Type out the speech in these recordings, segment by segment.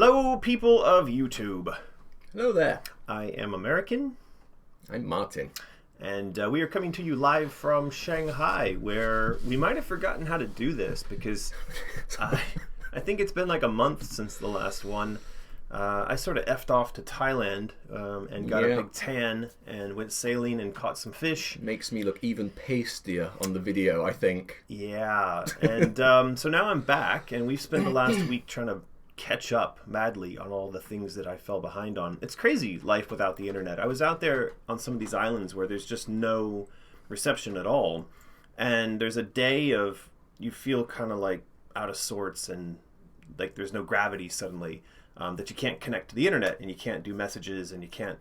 Hello, people of YouTube. Hello there. I am American. I'm Martin. And we are coming to you live from Shanghai, where we might have forgotten how to do this because I think it's been like a month since the last one. I sort of effed off to Thailand and got a big tan and went sailing and caught some fish. Makes me look even pastier on the video, I think. Yeah, and so now I'm back, and we've spent the last week trying to catch up madly on all the things that I fell behind on. It's crazy, life without the internet. I was out there on some of these islands where there's just no reception at all, and there's a day of you feel kind of like out of sorts and like there's no gravity suddenly, that you can't connect to the internet and you can't do messages and you can't,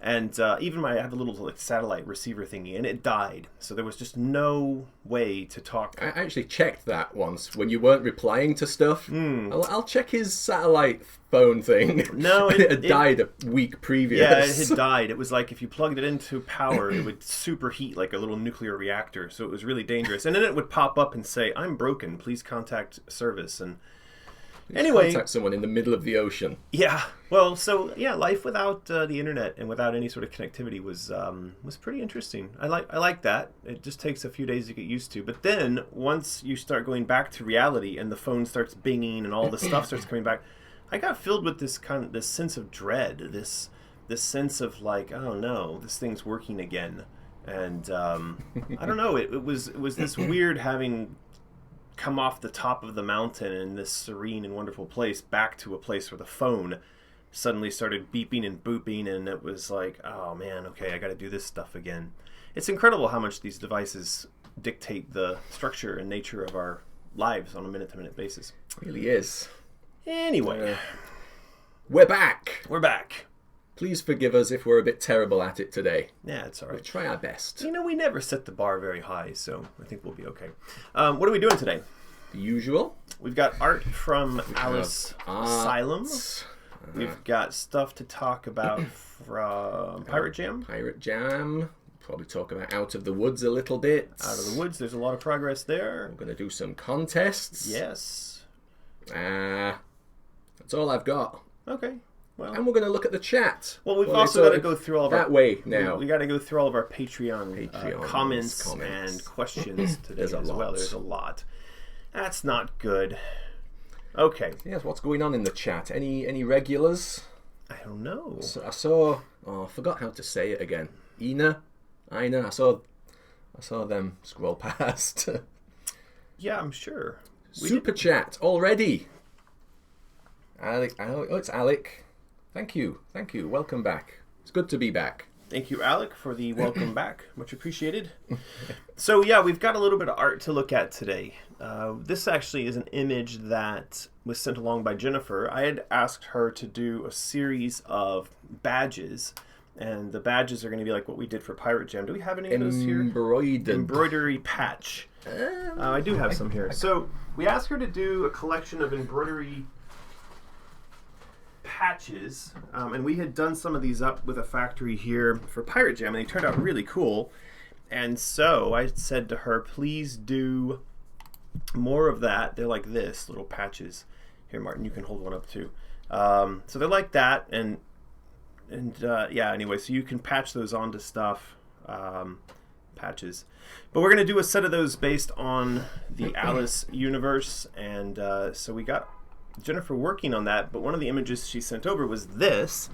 and even I have a little like satellite receiver thingy and it died, so there was just no way to talk. I actually checked that once when you weren't replying to stuff. I'll check his satellite phone thing. No, it had died a week previous. Yeah, it had died. It was like if you plugged it into power, it would superheat like a little nuclear reactor, so it was really dangerous. And then it would pop up and say, "I'm broken, please contact service." And anyway, contact someone in the middle of the ocean. Yeah. Well, so yeah, life without the internet and without any sort of connectivity was pretty interesting. I like that. It just takes a few days to get used to. But then once you start going back to reality and the phone starts binging and all the stuff starts coming back, I got filled with this sense of dread, this sense of like, oh no, this thing's working again, and I don't know. It was this weird having come off the top of the mountain in this serene and wonderful place back to a place where the phone suddenly started beeping and booping, and it was like, oh man, okay, I got to do this stuff again. It's incredible how much these devices dictate the structure and nature of our lives on a minute-to-minute basis. It really is. Anyway, we're back. We're back. Please forgive us if we're a bit terrible at it today. Yeah, it's all right. We'll try our best. You know, we never set the bar very high, so I think we'll be okay. What are we doing today? The usual. We've got art from Asylum. We've got stuff to talk about from Pirate Jam. Pirate Jam. Probably talk about Out of the Woods a little bit. Out of the Woods, there's a lot of progress there. We're going to do some contests. Yes. That's all I've got. Okay. Well, and we're going to look at the chat. Well, we've also got to go through all of our... That way now. We got to go through all of our Patreon comments and questions today as well. There's a lot. That's not good. Okay. Yes, what's going on in the chat? Any regulars? I don't know. So I saw... Oh, I forgot how to say it again. Ina? I saw them scroll past. Yeah, I'm sure. Super chat already. Alec, oh, it's Alec. Thank you. Welcome back. It's good to be back. Thank you, Alec, for the welcome back. Much appreciated. So yeah, we've got a little bit of art to look at today. This actually is an image that was sent along by Jennifer. I had asked her to do a series of badges, and the badges are going to be like what we did for Pirate Jam. Do we have any of those here? Embroidery patch. I do have some here. So we asked her to do a collection of embroidery patches, and we had done some of these up with a factory here for Pirate Jam, and they turned out really cool. And so I said to her, please do more of that. They're like this, little patches. Here, Martin, you can hold one up too. So they're like that, and yeah, anyway, so you can patch those onto stuff, patches. But we're going to do a set of those based on the Alice universe, and so we got Jennifer working on that, but one of the images she sent over was this,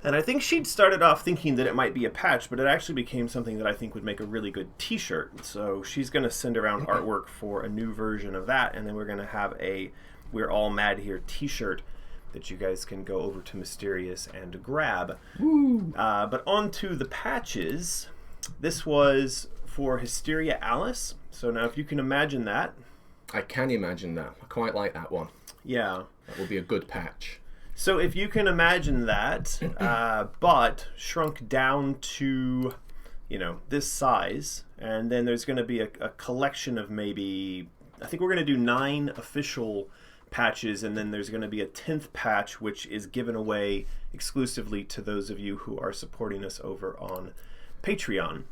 and I think she'd started off thinking that it might be a patch, but it actually became something that I think would make a really good t-shirt. So she's going to send around artwork for a new version of that, and then we're going to have a We're All Mad Here t-shirt that you guys can go over to Mysterious and grab. But on to the patches. This was for Hysteria Alice. So now if you can imagine that. I can imagine that. I quite like that one. Yeah. That will be a good patch. So if you can imagine that, but shrunk down to, this size, and then there's going to be a collection of maybe, I think we're going to do 9 official patches, and then there's going to be a 10th patch, which is given away exclusively to those of you who are supporting us over on Patreon.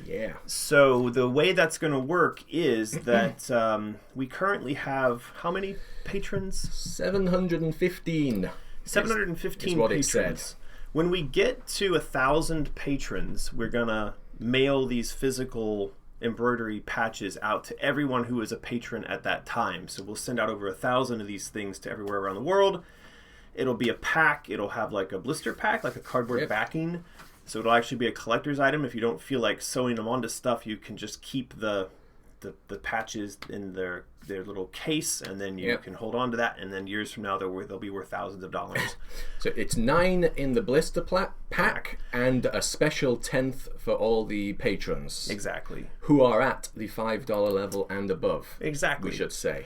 Yeah. So the way that's going to work is that we currently have how many patrons? 715. 715 is what patrons. it said. When we get to 1,000 patrons, we're going to mail these physical embroidery patches out to everyone who is a patron at that time. So we'll send out over 1,000 of these things to everywhere around the world. It'll be a pack. It'll have like a blister pack, like a cardboard backing. So it'll actually be a collector's item. If you don't feel like sewing them onto stuff, you can just keep the patches in their little case, and then you can hold on to that, and then years from now they'll be worth thousands of dollars. So it's 9 in the blister pack and a special 10th for all the patrons. Exactly. Who are at the $5 level and above. Exactly. We should say.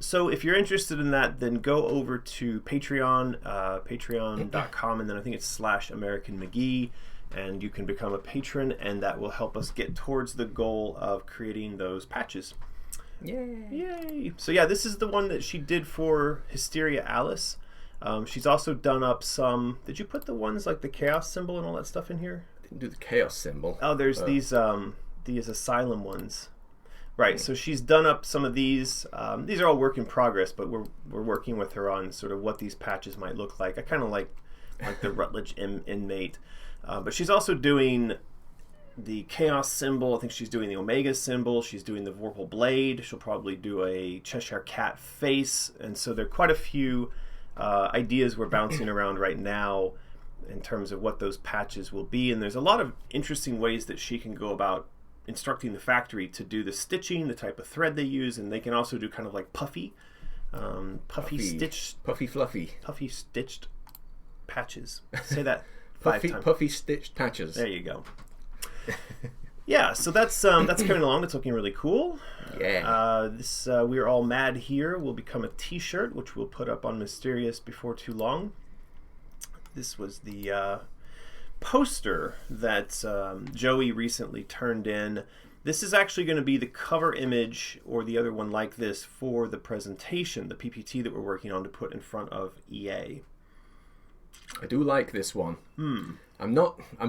So if you're interested in that, then go over to Patreon, patreon.com, and then I think it's /American McGee, and you can become a patron, and that will help us get towards the goal of creating those patches. Yay! So yeah, this is the one that she did for Hysteria Alice. She's also done up some... Did you put the ones like the chaos symbol and all that stuff in here? Didn't do the chaos symbol. Oh, there's these Asylum ones. Right, so she's done up some of these. These are all work in progress, but we're working with her on sort of what these patches might look like. I kind of like the Rutledge Inmate. But she's also doing the Chaos symbol. I think she's doing the Omega symbol. She's doing the Vorpal Blade. She'll probably do a Cheshire Cat face. And so there are quite a few ideas we're bouncing around right now in terms of what those patches will be. And there's a lot of interesting ways that she can go about instructing the factory to do the stitching, the type of thread they use, and they can also do kind of like puffy stitched patches. Say that 5 times. Puffy stitched patches. There you go. Yeah, so that's coming along. It's looking really cool. Yeah. This We're All Mad Here will become a T-shirt, which we'll put up on Mysterious before too long. This was the poster that Joey recently turned in. This is actually going to be the cover image, or the other one like this, for the presentation, the PPT that we're working on to put in front of EA. I do like this one. I'm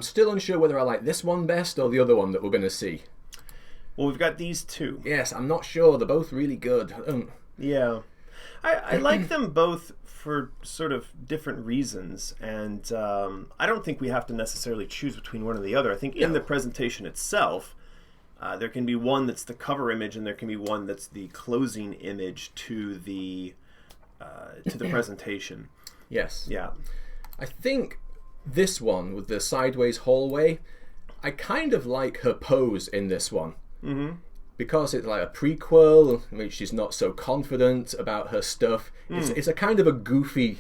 still unsure whether I like this one best or the other one that we're going to see. Well, we've got these two. Yes, I'm not sure. They're both really good. Yeah. I like them both for sort of different reasons, and I don't think we have to necessarily choose between one or the other. I think in the presentation itself, there can be one that's the cover image, and there can be one that's the closing image to the presentation. Yes. Yeah. I think this one with the sideways hallway, I kind of like her pose in this one. Mm-hmm. Because it's like a prequel, in which she's not so confident about her stuff. It's a kind of a goofy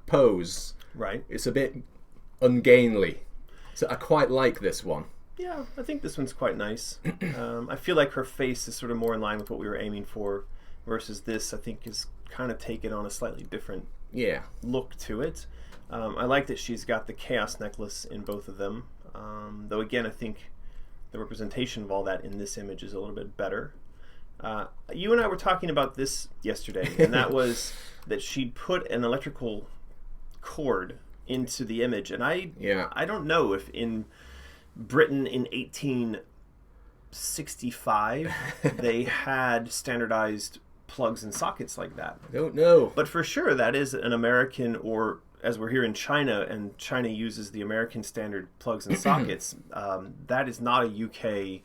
pose. Right. It's a bit ungainly. So I quite like this one. Yeah, I think this one's quite nice. I feel like her face is sort of more in line with what we were aiming for, versus this, I think, is kind of taken on a slightly different look to it. I like that she's got the Chaos necklace in both of them. Though, again, I think the representation of all that in this image is a little bit better. You and I were talking about this yesterday, and that was that she'd put an electrical cord into the image. And I don't know if in Britain in 1865 they had standardized plugs and sockets like that. I don't know. But for sure that is an American, or as we're here in China, and China uses the American standard plugs and sockets, that is not a UK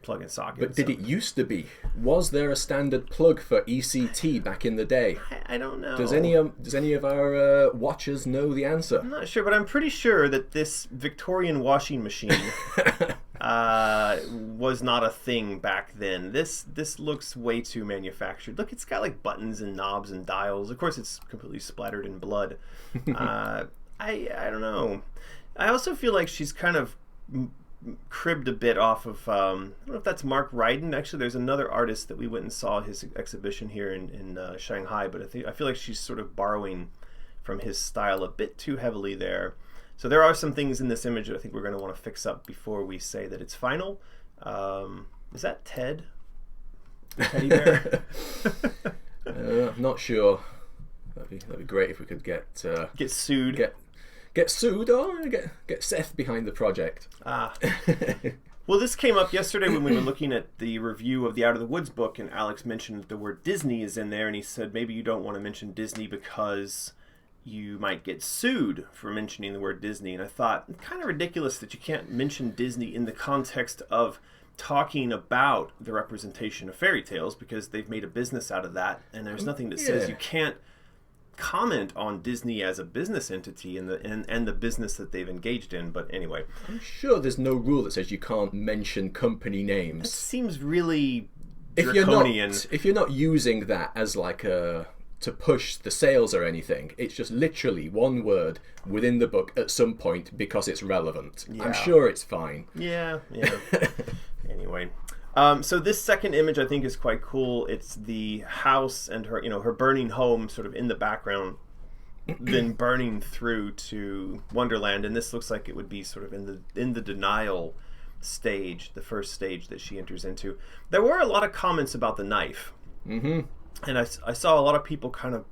plug and socket. But did it used to be? Was there a standard plug for ECT back in the day? I don't know. Does any of our watchers know the answer? I'm not sure, but I'm pretty sure that this Victorian washing machine was not a thing back then. This looks way too manufactured. Look, it's got like buttons and knobs and dials. Of course, it's completely splattered in blood. I don't know. I also feel like she's kind of cribbed a bit off of, I don't know if that's Mark Ryden. Actually, there's another artist that we went and saw his exhibition here in Shanghai, but I feel like she's sort of borrowing from his style a bit too heavily there. So there are some things in this image that I think we're going to want to fix up before we say that it's final. Is that Ted? The teddy bear? I'm not sure. That'd be great if we could get sued. get sued or get Seth behind the project. Well, this came up yesterday when we were looking at the review of the Out of the Woods book, and Alex mentioned that the word Disney is in there, and he said maybe you don't want to mention Disney because you might get sued for mentioning the word Disney. And I thought, it's kind of ridiculous that you can't mention Disney in the context of talking about the representation of fairy tales, because they've made a business out of that, and there's nothing that says you can't comment on Disney as a business entity and the business that they've engaged in. But anyway, I'm sure there's no rule that says you can't mention company names. It seems really draconian. If you're not using that as like to push the sales or anything, it's just literally one word within the book at some point because it's relevant. I'm sure it's fine. Yeah. Anyway, so this second image I think is quite cool. It's the house and her burning home sort of in the background, then burning through to Wonderland, and this looks like it would be sort of in the denial stage, the first stage that she enters into. There were a lot of comments about the knife, and I saw a lot of people kind of,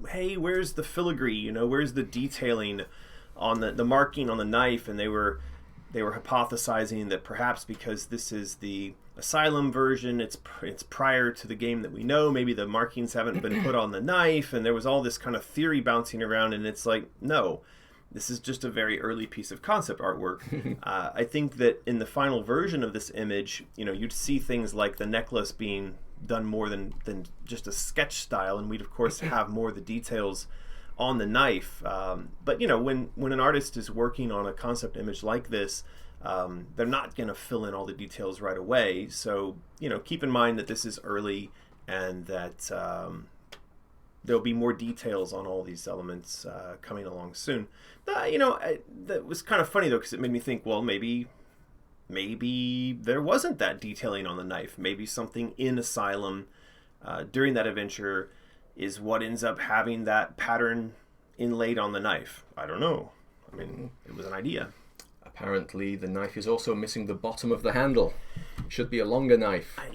hey, where's the filigree? Where's the detailing on the marking on the knife? And they were hypothesizing that perhaps because this is the Asylum version, it's prior to the game that we know, maybe the markings haven't been put on the knife, and there was all this kind of theory bouncing around, and it's like, no, this is just a very early piece of concept artwork. I think that in the final version of this image, you'd see things like the necklace being done more than just a sketch style, and we'd of course have more of the details on the knife. But when an artist is working on a concept image like this, they're not going to fill in all the details right away. So keep in mind that this is early, and that there'll be more details on all these elements coming along soon. That was kind of funny though, because it made me think, well, maybe there wasn't that detailing on the knife. Maybe something in Asylum during that adventure is what ends up having that pattern inlaid on the knife. I don't know. I mean, it was an idea. Apparently, the knife is also missing the bottom of the handle. It should be a longer knife. I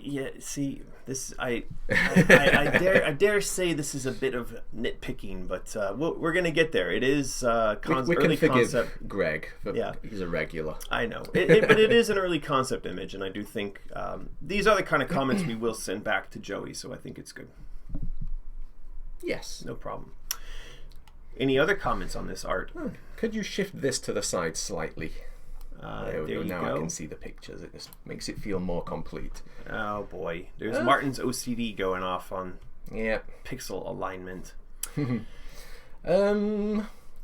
dare say this is a bit of nitpicking, but we're going to get there. It is we early can forgive concept. Greg. He's a regular. I know, but it is an early concept image, and I do think these are the kind of comments we will send back to Joey. So I think it's good. Yes. No problem. Any other comments on this art? Could you shift this to the side slightly? There we go. Now I can see the pictures. It just makes it feel more complete. Oh boy. There's Martin's OCD going off on pixel alignment.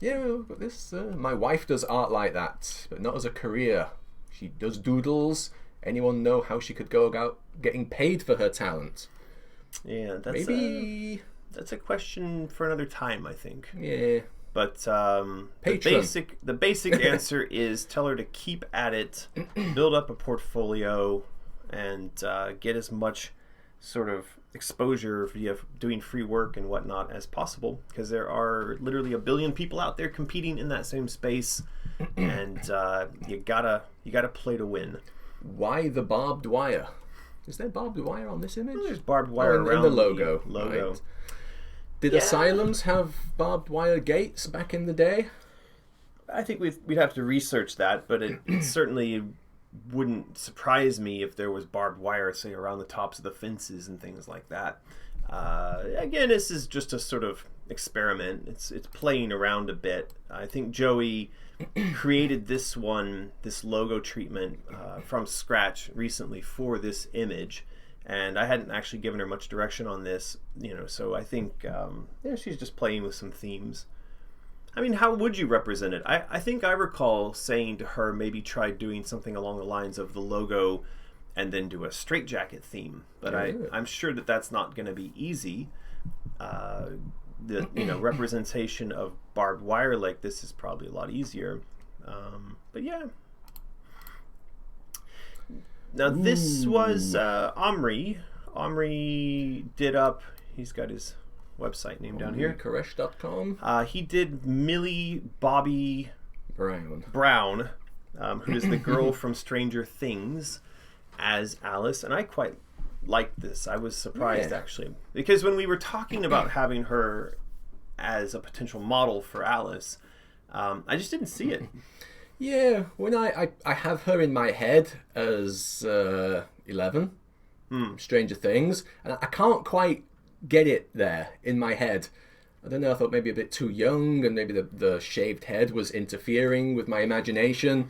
This my wife does art like that, but not as a career. She does doodles. Anyone know how she could go about getting paid for her talent? Yeah, that's a question for another time, I think. Yeah. But the basic answer is tell her to keep at it, build up a portfolio, and get as much sort of exposure via doing free work and whatnot as possible, because there are literally 1 billion people out there competing in that same space, and you gotta play to win. Why the barbed wire? Is there barbed wire on this image? Well, there's barbed wire around in the logo. Right. Did asylums have barbed wire gates back in the day? I think we'd have to research that, but it certainly wouldn't surprise me if there was barbed wire, say, around the tops of the fences and things like that. Again, this is just a sort of experiment. It's playing around a bit. I think Joey created this logo treatment from scratch recently for this image. And I hadn't actually given her much direction on this, so I think she's just playing with some themes. I mean, how would you represent it? I think I recall saying to her, maybe try doing something along the lines of the logo and then do a straitjacket theme. But I'm sure that that's not going to be easy. The representation of barbed wire like this is probably a lot easier. But yeah. Now this was Omri. Omri did up. He's got his website name down here. Koresh.com. He did Millie Bobby Brown, who is the girl from Stranger Things, as Alice, and I quite liked this. I was surprised actually, because when we were talking about having her as a potential model for Alice, I just didn't see it. Yeah, when I have her in my head as 11, Stranger Things, and I can't quite get it there in my head. I don't know, I thought maybe a bit too young, and maybe the shaved head was interfering with my imagination.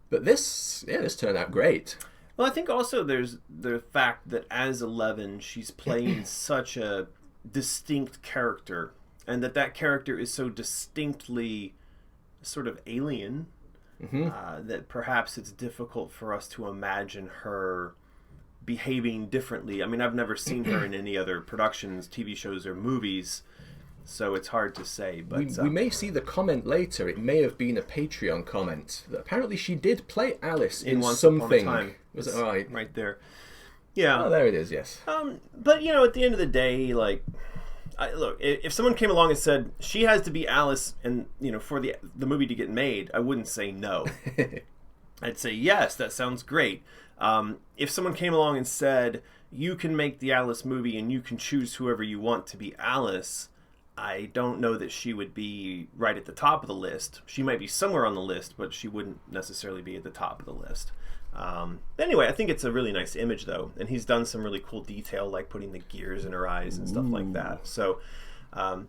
But this turned out great. Well, I think also there's the fact that as 11, she's playing such a distinct character, and that character is so distinctly sort of alien, that perhaps it's difficult for us to imagine her behaving differently. I mean, I've never seen her in any other productions, TV shows, or movies, so it's hard to say. But we may see the comment later. It may have been a Patreon comment that apparently she did play Alice in something. Was it all right? Right there. Yeah. Oh, there it is. Yes. But at the end of the day, like, look, if someone came along and said she has to be Alice, and for the movie to get made, I wouldn't say no. I'd say yes. That sounds great. If someone came along and said you can make the Alice movie and you can choose whoever you want to be Alice, I don't know that she would be right at the top of the list. She might be somewhere on the list, but she wouldn't necessarily be at the top of the list. Anyway, I think it's a really nice image, though, and he's done some really cool detail, like putting the gears in her eyes and stuff like that. So, I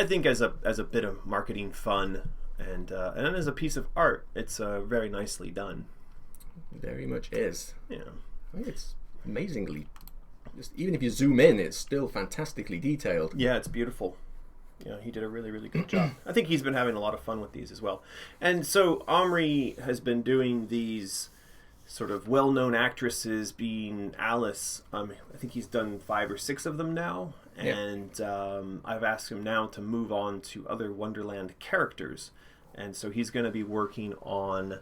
think as a bit of marketing fun and as a piece of art, it's very nicely done. Very much is. Yeah, I think it's amazingly. Even if you zoom in, it's still fantastically detailed. Yeah, it's beautiful. He did a really, really good job. I think he's been having a lot of fun with these as well. And so Omri has been doing these sort of well-known actresses being Alice. I think he's done 5 or 6 of them now. And I've asked him now to move on to other Wonderland characters. And so he's going to be working on...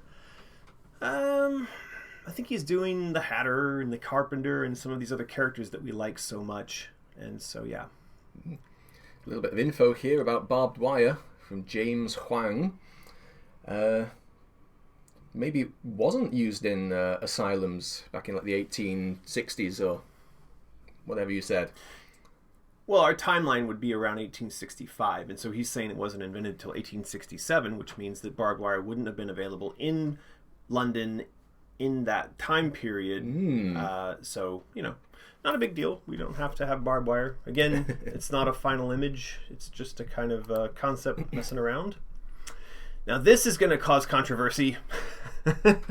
I think he's doing the Hatter and the Carpenter and some of these other characters that we like so much. And so, yeah. A little bit of info here about barbed wire from James Huang. Maybe wasn't used in asylums back in like the 1860s or whatever you said. Well, our timeline would be around 1865, and so he's saying it wasn't invented until 1867, which means that barbed wire wouldn't have been available in London in that time period. So, not a big deal. We don't have to have barbed wire. Again, it's not a final image. It's just a kind of concept messing around. Now, this is going to cause controversy.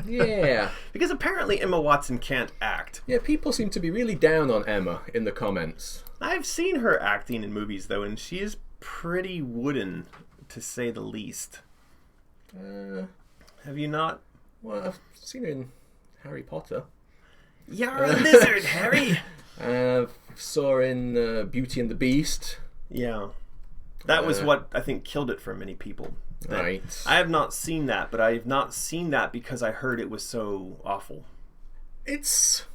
Yeah. Because apparently Emma Watson can't act. Yeah, people seem to be really down on Emma in the comments. I've seen her acting in movies, though, and she is pretty wooden, to say the least. Have you not? Well, I've seen her in Harry Potter. You're a lizard, Harry! Saw her in Beauty and the Beast. Yeah. That was what I think killed it for many people. Right. I have not seen that, but I have not seen that because I heard it was so awful. It's...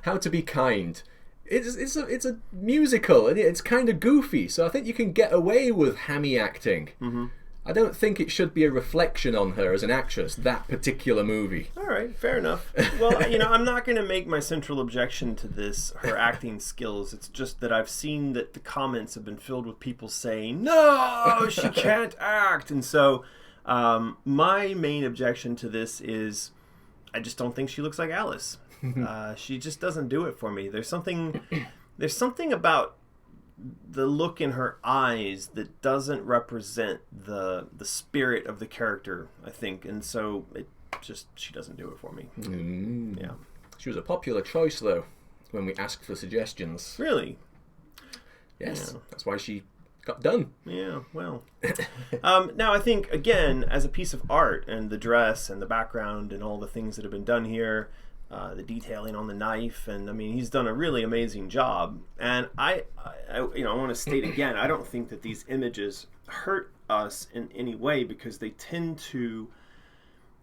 How to be kind. It's a musical, and it's kind of goofy, so I think you can get away with hammy acting. Mm-hmm. I don't think it should be a reflection on her as an actress, that particular movie. All right, fair enough. Well, I'm not going to make my central objection to this, her acting skills. It's just that I've seen that the comments have been filled with people saying, no, she can't act. And so my main objection to this is I just don't think she looks like Alice. She just doesn't do it for me. There's something about the look in her eyes that doesn't represent the spirit of the character, I think, and so she doesn't do it for me. Yeah, she was a popular choice though when we asked for suggestions. Really? Yes, yeah. That's why she got done. Yeah, well. Now I think again, as a piece of art, and the dress and the background and all the things that have been done here. The detailing on the knife, and I mean, he's done a really amazing job. And I want to state again, I don't think that these images hurt us in any way because they tend to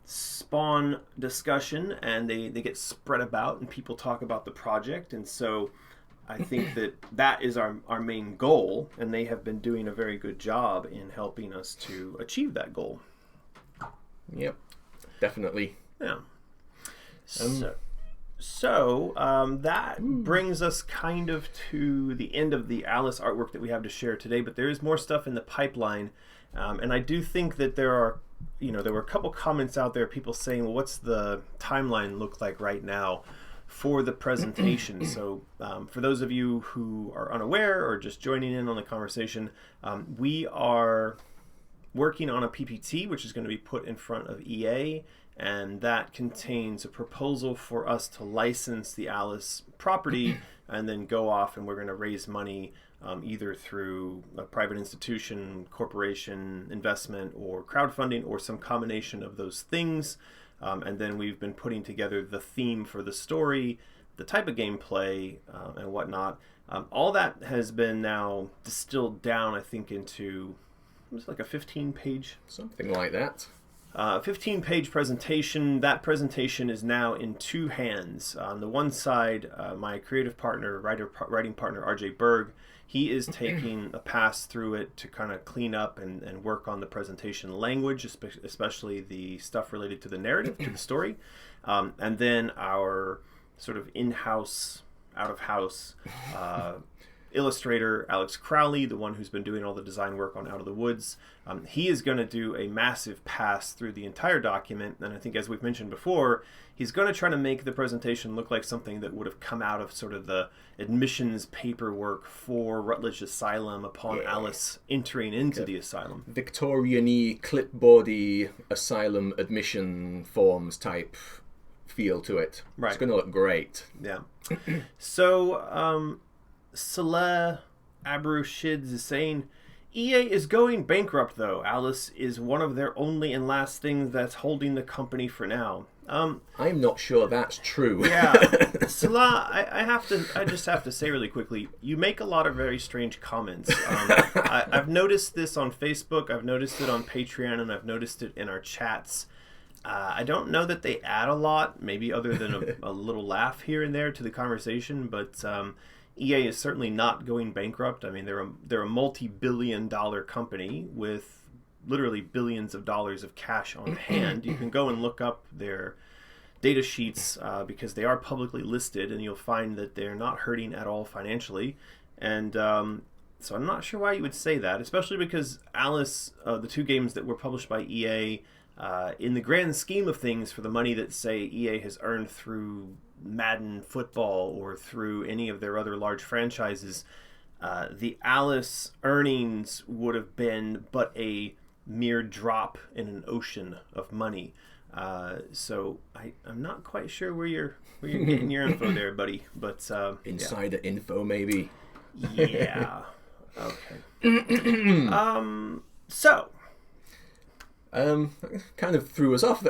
spawn discussion and they get spread about and people talk about the project. And so I think that is our main goal, and they have been doing a very good job in helping us to achieve that goal. Yep, definitely. Yeah. So, So that brings us kind of to the end of the Alice artwork that we have to share today, but there is more stuff in the pipeline, and I do think that there were a couple comments out there, people saying, well, what's the timeline look like right now for the presentation? So for those of you who are unaware or just joining in on the conversation, we are working on a PPT, which is going to be put in front of EA, and that contains a proposal for us to license the Alice property and then go off, and we're going to raise money either through a private institution, corporation, investment, or crowdfunding, or some combination of those things. And then we've been putting together the theme for the story, the type of gameplay, and whatnot. All that has been now distilled down, I think, into it's like a 15-page... Something like that. 15-page presentation. That presentation is now in two hands. On the one side, my creative partner, writing partner, RJ Berg, he is taking a pass through it to kind of clean up and work on the presentation language, especially the stuff related to the narrative, to the story. And then our sort of in-house, out-of-house illustrator, Alex Crowley, the one who's been doing all the design work on Out of the Woods, he is going to do a massive pass through the entire document. And I think, as we've mentioned before, he's going to try to make the presentation look like something that would have come out of sort of the admissions paperwork for Rutledge Asylum upon Alice entering into the asylum. Victorian-y, clipboardy asylum admission forms type feel to it. Right. It's going to look great. Yeah. So, Saleh Abru-Shids is saying, EA is going bankrupt, though. Alice is one of their only and last things that's holding the company for now. I'm not sure that's true. Yeah. Salah, I just have to say really quickly, you make a lot of very strange comments. I've noticed this on Facebook, I've noticed it on Patreon, and I've noticed it in our chats. I don't know that they add a lot, maybe other than a little laugh here and there to the conversation, but EA is certainly not going bankrupt. I mean, they're a multi-billion-dollar company with literally billions of dollars of cash on hand. You can go and look up their data sheets because they are publicly listed, and you'll find that they're not hurting at all financially. And so I'm not sure why you would say that, especially because Alice, the two games that were published by EA, in the grand scheme of things, for the money that, say, EA has earned through Madden football or through any of their other large franchises, the Alice earnings would have been but a mere drop in an ocean of money. So I'm not quite sure where you're getting your info there, buddy. But insider info, maybe. Yeah. Okay. So. Kind of threw us off.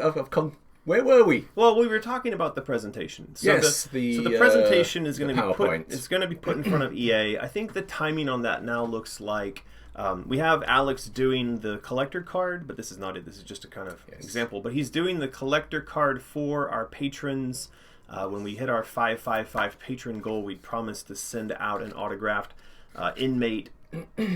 Where were we? Well, we were talking about the presentation. So yes, the presentation is going to be put in front of EA. I think the timing on that now looks like we have Alex doing the collector card, but this is not it. This is just a kind of example. But he's doing the collector card for our patrons. When we hit our 555 patron goal, we promised to send out an autographed Inmate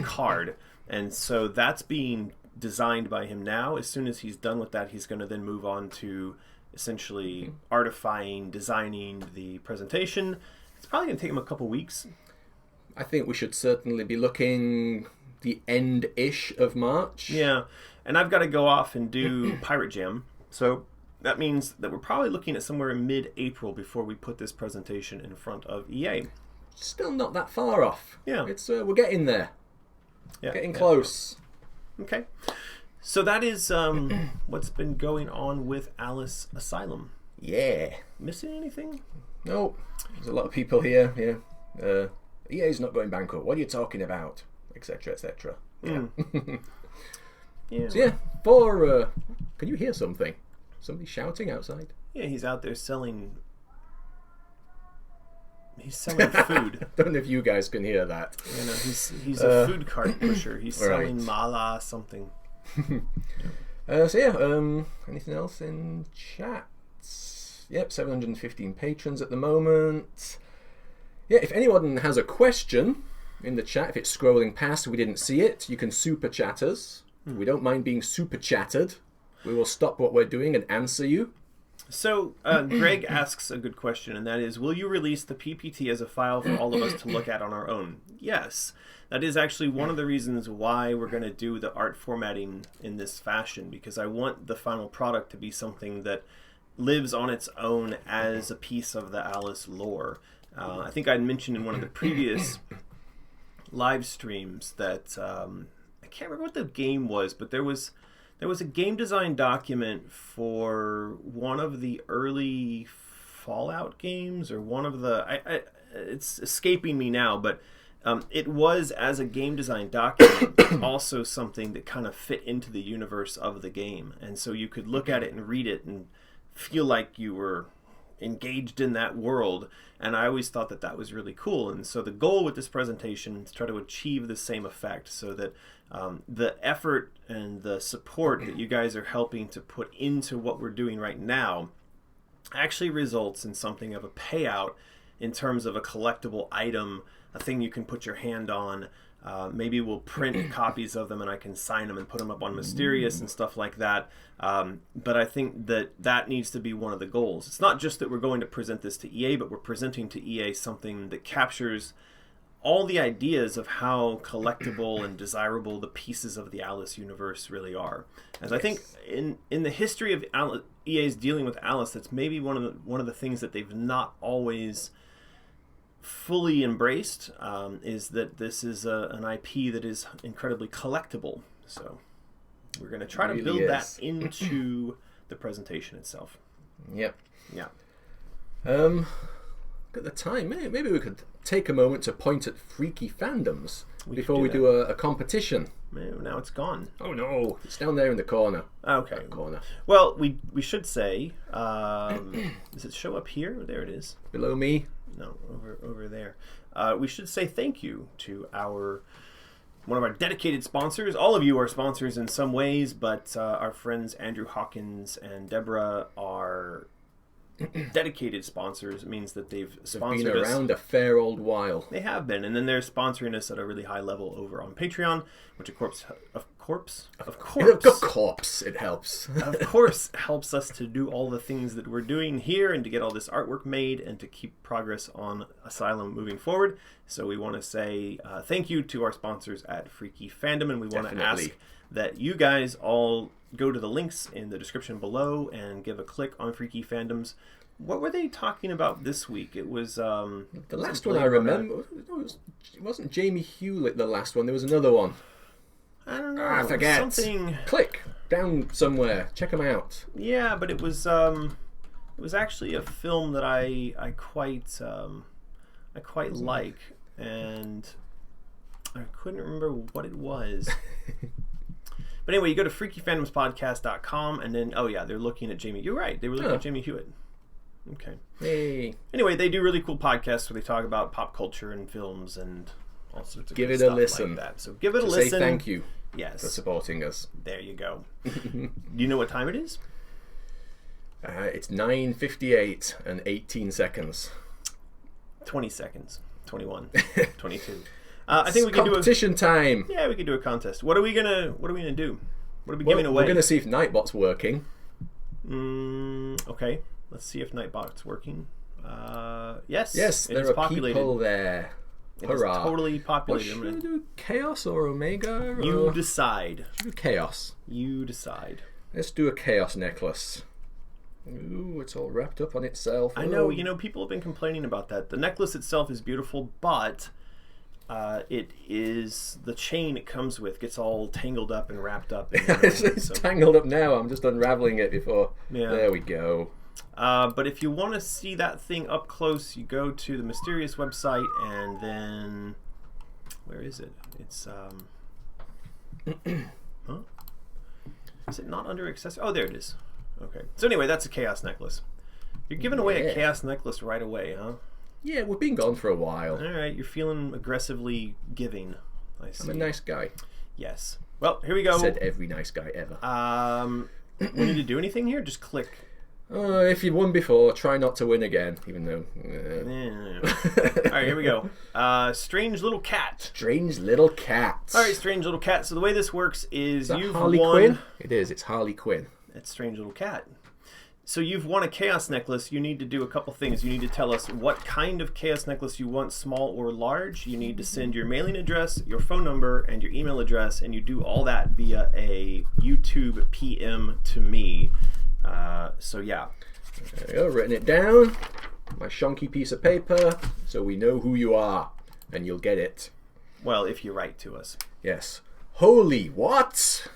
card, and so that's being designed by him now. As soon as he's done with that, he's going to then move on to essentially artifying, designing the presentation. It's probably going to take him a couple weeks. I think we should certainly be looking the end-ish of March. Yeah, and I've got to go off and do Pirate Jam, so that means that we're probably looking at somewhere in mid-April before we put this presentation in front of EA. Still not that far off. Yeah. It's we're getting there. Yeah, getting close. Okay, so that is what's been going on with Alice Asylum. Yeah. Missing anything? No. There's a lot of people here. Yeah. EA's not going bankrupt. What are you talking about? Etc. Etc. Yeah. Yeah. So yeah, for can you hear something? Somebody shouting outside? Yeah, he's out there selling. He's selling food. I don't know if you guys can hear that. You know, he's a food cart pusher. He's selling right. mala something. So yeah, anything else in chat? Yep, 715 patrons at the moment. Yeah, if anyone has a question in the chat, if it's scrolling past, we didn't see it, you can super chat us. We don't mind being super chatted. We will stop what we're doing and answer you. So, Greg asks a good question, and that is, will you release the PPT as a file for all of us to look at on our own? Yes. That is actually one of the reasons why we're going to do the art formatting in this fashion, because I want the final product to be something that lives on its own as a piece of the Alice lore. I think I mentioned in one of the previous live streams that I can't remember what the game was, but there was a game design document for one of the early Fallout games, or one of the it's escaping me now, but it was, as a game design document, also something that kind of fit into the universe of the game, and so you could look at it and read it and feel like you were engaged in that world. And I always thought that that was really cool, and so the goal with this presentation is to try to achieve the same effect, so that the effort and the support that you guys are helping to put into what we're doing right now actually results in something of a payout in terms of a collectible item, a thing you can put your hand on. Maybe we'll print copies of them and I can sign them and put them up on Mysterious and stuff like that. But I think that needs to be one of the goals. It's not just that we're going to present this to EA, but we're presenting to EA something that captures all the ideas of how collectible and desirable the pieces of the Alice universe really are. As I think in the history of EA's dealing with Alice, that's maybe one of the things that they've not always fully embraced, is that this is an IP that is incredibly collectible. So we're going to try to build that into the presentation itself. Yep. Yeah. At the time, maybe we could take a moment to point at freaky fandoms before we do a competition. Now it's gone. Oh no, it's down there in the corner. Okay. Corner. Well, we should say, does it show up here? There it is. Below me? No, over there. We should say thank you to one of our dedicated sponsors. All of you are sponsors in some ways, but our friends Andrew Hawkins and Deborah are dedicated sponsors. It means that they've sponsored us. They've been around a fair old while. They have been, and then they're sponsoring us at a really high level over on Patreon, which of course it helps. Of course helps us to do all the things that we're doing here and to get all this artwork made and to keep progress on Asylum moving forward. So we want to say thank you to our sponsors at Freaky Fandom, and we want to ask that you guys all go to the links in the description below and give a click on Freaky Fandoms. What were they talking about this week? It was the last one I remember. It wasn't Jamie Hewlett. The last one. There was another one. I don't know. I forget. Something. Click down somewhere. Check them out. Yeah, but it was actually a film that I quite like, and I couldn't remember what it was. But anyway, you go to freakyfandomspodcast.com, and then they're looking at Jamie. You're right. They were looking at Jamie Hewitt. Okay. Hey. Anyway, they do really cool podcasts where they talk about pop culture and films and all sorts of give good it a stuff listen. Like that. So give it a listen. listen. Say thank you. Yes. For supporting us. There you go. Do you know what time it is? It's 9:58 and 18 seconds. 20 seconds. 21. 22. I think we can do a competition time. Yeah, we could do a contest. What are we gonna do? What are we giving away? We're gonna see if Nightbot's working. Okay. Let's see if Nightbot's working. Yes. Yes, there are populated. People there. Hurrah! It's totally populated. What should we do? Chaos or Omega? You decide. Should we do Chaos? You decide. Let's do a Chaos necklace. Ooh, it's all wrapped up on itself. I know. People have been complaining about that. The necklace itself is beautiful, but it is the chain it comes with gets all tangled up and wrapped up. It's tangled up now. I'm just unraveling it before. Yeah. There we go. But if you want to see that thing up close, you go to the Mysterious website, and then where is it? It's huh? Is it not under accessories? Oh, there it is. Okay. So anyway, that's a Chaos necklace. You're giving away a Chaos necklace right away, huh? Yeah, we've been gone for a while. All right, you're feeling aggressively giving. I see. I'm a nice guy. Yes. Well, here we go. Said every nice guy ever. We need to do anything here? Just click. If you've won before, try not to win again, even though... All right, here we go. Strange Little Cat. Strange Little Cat. All right, Strange Little Cat. So the way this works is you've Harley won... Quinn? It is. It's Harley Quinn. It's Strange Little Cat. So you've won a chaos necklace. You need to do a couple things. You need to tell us what kind of chaos necklace you want, small or large. You need to send your mailing address, your phone number, and your email address, and you do all that via a YouTube PM to me. So yeah. There we go, written it down. My shonky piece of paper, so we know who you are, and you'll get it. Well, if you write to us. Yes. Holy what?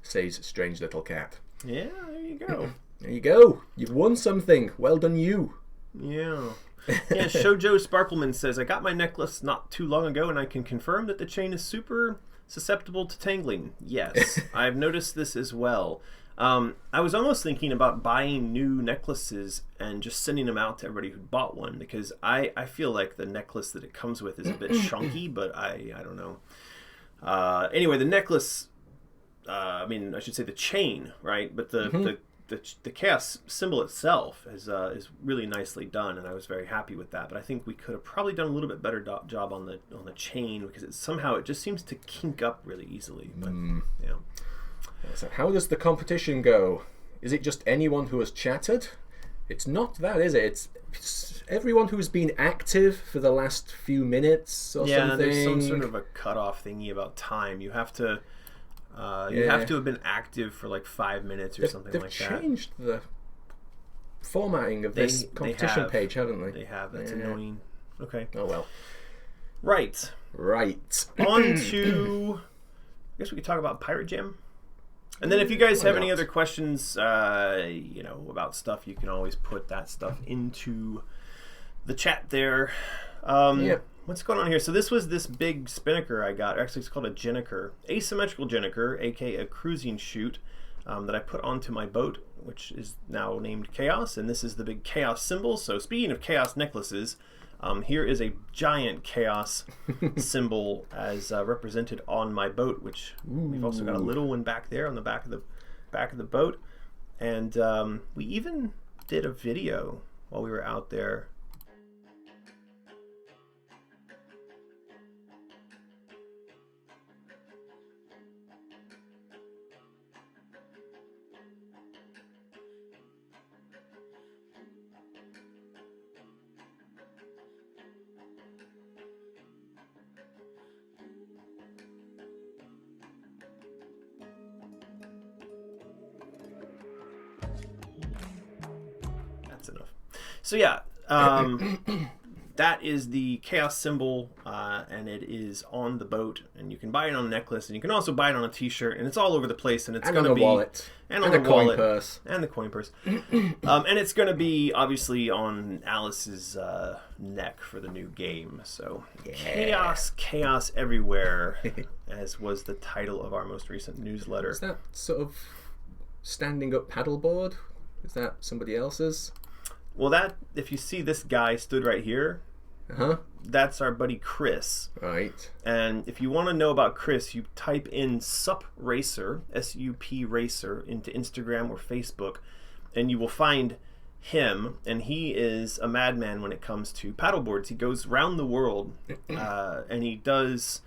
Says Strange Little Cat. Yeah, there you go. There you go. You've won something. Well done, you. Yeah. Yeah, Shoujo Sparkleman says, I got my necklace not too long ago, and I can confirm that the chain is super susceptible to tangling. Yes, I've noticed this as well. I was almost thinking about buying new necklaces and just sending them out to everybody who bought one, because I feel like the necklace that it comes with is a bit chunky, but I don't know. Anyway, the necklace, I should say the chain, right? But the chaos symbol itself is really nicely done, and I was very happy with that. But I think we could have probably done a little bit better job on the chain, because it just seems to kink up really easily. But yeah. So how does the competition go? Is it just anyone who has chatted? It's not that, is it? It's everyone who's been active for the last few minutes or something. Yeah, there's some sort of a cutoff thingy about time. You have to. You have to have been active for like 5 minutes or something like that. They've changed the formatting of this competition page, haven't they? They have. That's annoying. Okay. Oh well. Right. On to... I guess we could talk about Pirate Jam. And then if you guys have any other questions, about stuff, you can always put that stuff into the chat there. What's going on here? So this was this big spinnaker I got. Actually, it's called a gennaker. Asymmetrical gennaker, aka a cruising chute, that I put onto my boat, which is now named Chaos. And this is the big Chaos symbol. So speaking of Chaos necklaces, here is a giant Chaos symbol as represented on my boat, which we've also got a little one back there on the back of the boat. And we even did a video while we were out there. Enough. So yeah, that is the Chaos symbol, and it is on the boat, and you can buy it on a necklace, and you can also buy it on a t-shirt, and it's all over the place, and it's going to be wallet. And on the coin purse. And the coin purse. And it's going to be obviously on Alice's neck for the new game. So chaos everywhere, as was the title of our most recent newsletter. Is that sort of standing up paddleboard? Is that somebody else's? Well, if you see this guy stood right here, that's our buddy Chris. Right. And if you want to know about Chris, you type in SUP Racer, S-U-P Racer, into Instagram or Facebook, and you will find him. And he is a madman when it comes to paddleboards. He goes around the world, and he does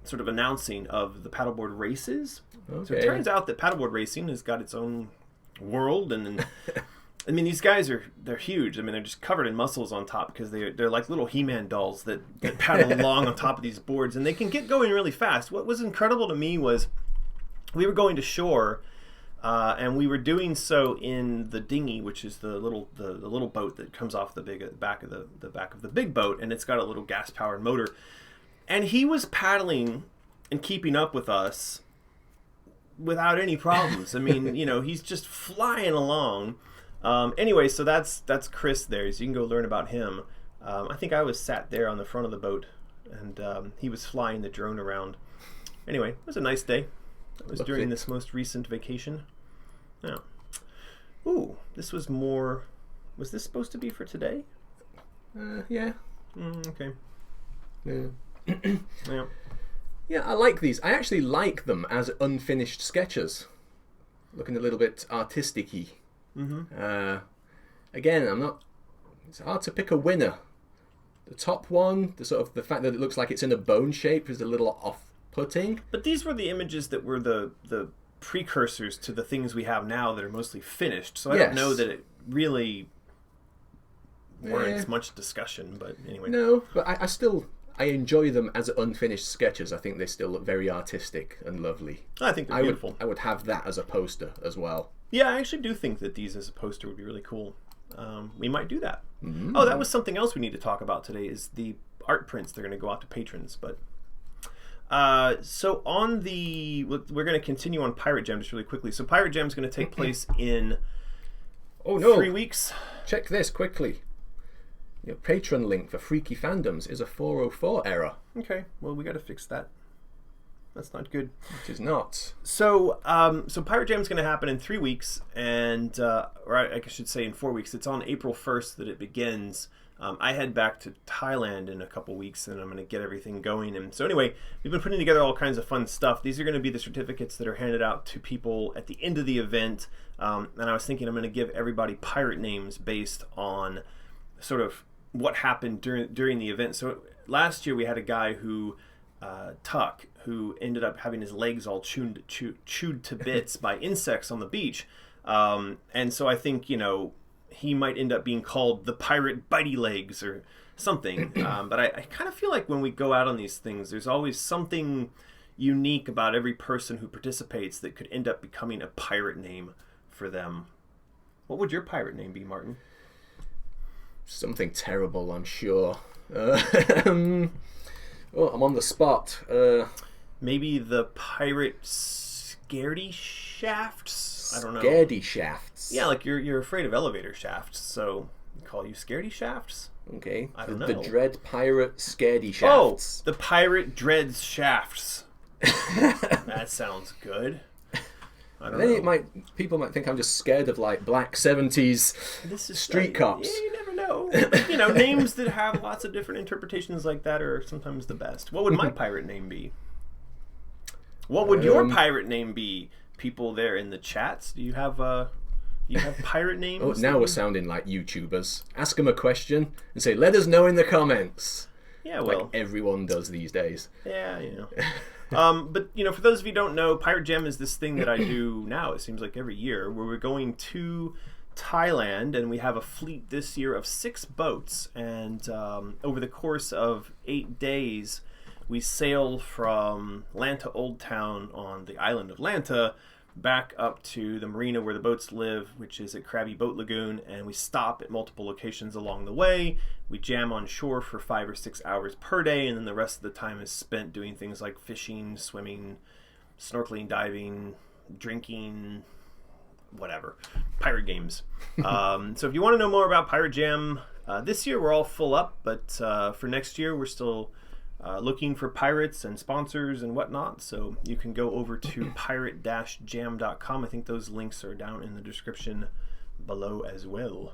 sort of announcing of the paddleboard races. Okay. So it turns out that paddleboard racing has got its own world, and I mean, these guys they're huge. I mean, they're just covered in muscles on top, because they're like little He-Man dolls that paddle along on top of these boards, and they can get going really fast. What was incredible to me was we were going to shore, and we were doing so in the dinghy, which is the little boat that comes off the back of the big boat, and it's got a little gas powered motor. And he was paddling and keeping up with us without any problems. I mean, he's just flying along. Anyway, so that's Chris there, so you can go learn about him. I think I was sat there on the front of the boat, and he was flying the drone around. Anyway, it was a nice day. It was during this most recent vacation. Yeah. Ooh, this was more... Was this supposed to be for today? Yeah. Okay. Yeah. Yeah. Yeah, I like these. I actually like them as unfinished sketches. Looking a little bit artistic-y. Again, it's hard to pick a winner. The top one, the fact that it looks like it's in a bone shape is a little off-putting. But these were the images that were the precursors to the things we have now that are mostly finished. So I don't know that it really warrants much discussion. But anyway, no, but I enjoy them as unfinished sketches. I think they still look very artistic and lovely. I think they're beautiful. I would have that as a poster as well. Yeah, I actually do think that these as a poster would be really cool. We might do that. Oh, that was something else we need to talk about today is the art prints. They're going to go out to patrons. But so on we're going to continue on Pirate Jam just really quickly. So Pirate Jam is going to take place in 3 weeks. Check this quickly. Your patron link for Freaky Fandoms is a 404 error. Okay, well we got to fix that. That's not good. It is not. So, so Pirate Jam is going to happen in 3 weeks, and or I should say in 4 weeks. It's on April 1st that it begins. I head back to Thailand in a couple weeks, and I'm going to get everything going. And so anyway, we've been putting together all kinds of fun stuff. These are going to be the certificates that are handed out to people at the end of the event. And I was thinking I'm going to give everybody pirate names based on sort of what happened during the event. So last year we had a guy who Tuck, who ended up having his legs all chewed to bits by insects on the beach. And so I think, he might end up being called the Pirate Bitey Legs or something. But I kind of feel like when we go out on these things, there's always something unique about every person who participates that could end up becoming a pirate name for them. What would your pirate name be, Martin? Something terrible, I'm sure. Oh, I'm on the spot. Maybe the Pirate Scaredy Shafts? I don't know. Scaredy Shafts. Yeah, like you're afraid of elevator shafts, so we call you Scaredy Shafts? Okay. I don't know. The Dread Pirate Scaredy Shafts. Oh, the Pirate Dreads Shafts. That sounds good. I don't know. People might think I'm just scared of like black 70s street cops. Yeah, you never know. Names that have lots of different interpretations like that are sometimes the best. What would my pirate name be? What would your pirate name be? People there in the chats, do you have pirate names? Oh, now we're sounding like YouTubers. Ask them a question and say, "Let us know in the comments." Yeah, well, like everyone does these days. Yeah, but for those of you who don't know, Pirate Jam is this thing that I do now. It seems like every year, where we're going to Thailand, and we have a fleet this year of 6 boats, and over the course of 8 days, we sail from Lanta Old Town on the island of Lanta back up to the marina where the boats live, which is at Krabby Boat Lagoon, and we stop at multiple locations along the way. We jam on shore for 5 or 6 hours per day, and then the rest of the time is spent doing things like fishing, swimming, snorkeling, diving, drinking, whatever. Pirate games. So if you want to know more about Pirate Jam, this year we're all full up, but for next year we're still looking for pirates and sponsors and whatnot, so you can go over to pirate-jam.com. I think those links are down in the description below as well.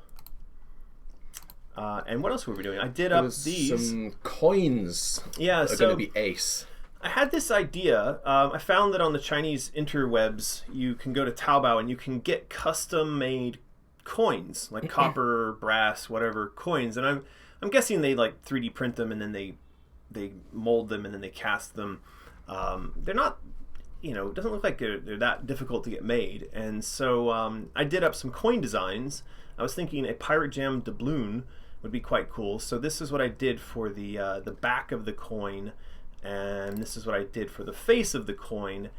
And what else were we doing? I did up these. Some coins are going to be ace. I had this idea. I found that on the Chinese interwebs, you can go to Taobao and you can get custom-made coins, like copper, brass, whatever coins. And I'm guessing they like 3D print them and then they mold them and then they cast them. They're not, it doesn't look like they're that difficult to get made. And so I did up some coin designs. I was thinking a Pirate Jam doubloon would be quite cool. So this is what I did for the back of the coin, and this is what I did for the face of the coin.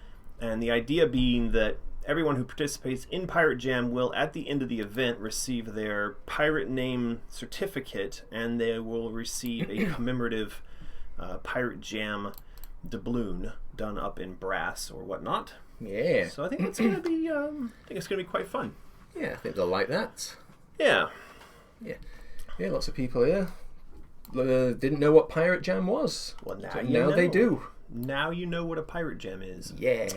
And the idea being that everyone who participates in Pirate Jam will, at the end of the event, receive their pirate name certificate, and they will receive a commemorative Pirate Jam doubloon done up in brass or whatnot. Yeah. So I think it's gonna be. I think it's gonna be quite fun. Yeah, I think they'll like that. Yeah. Yeah. Yeah. Lots of people here didn't know what Pirate Jam was. Well, now they do. Now you know what a Pirate Jam is. Yeah.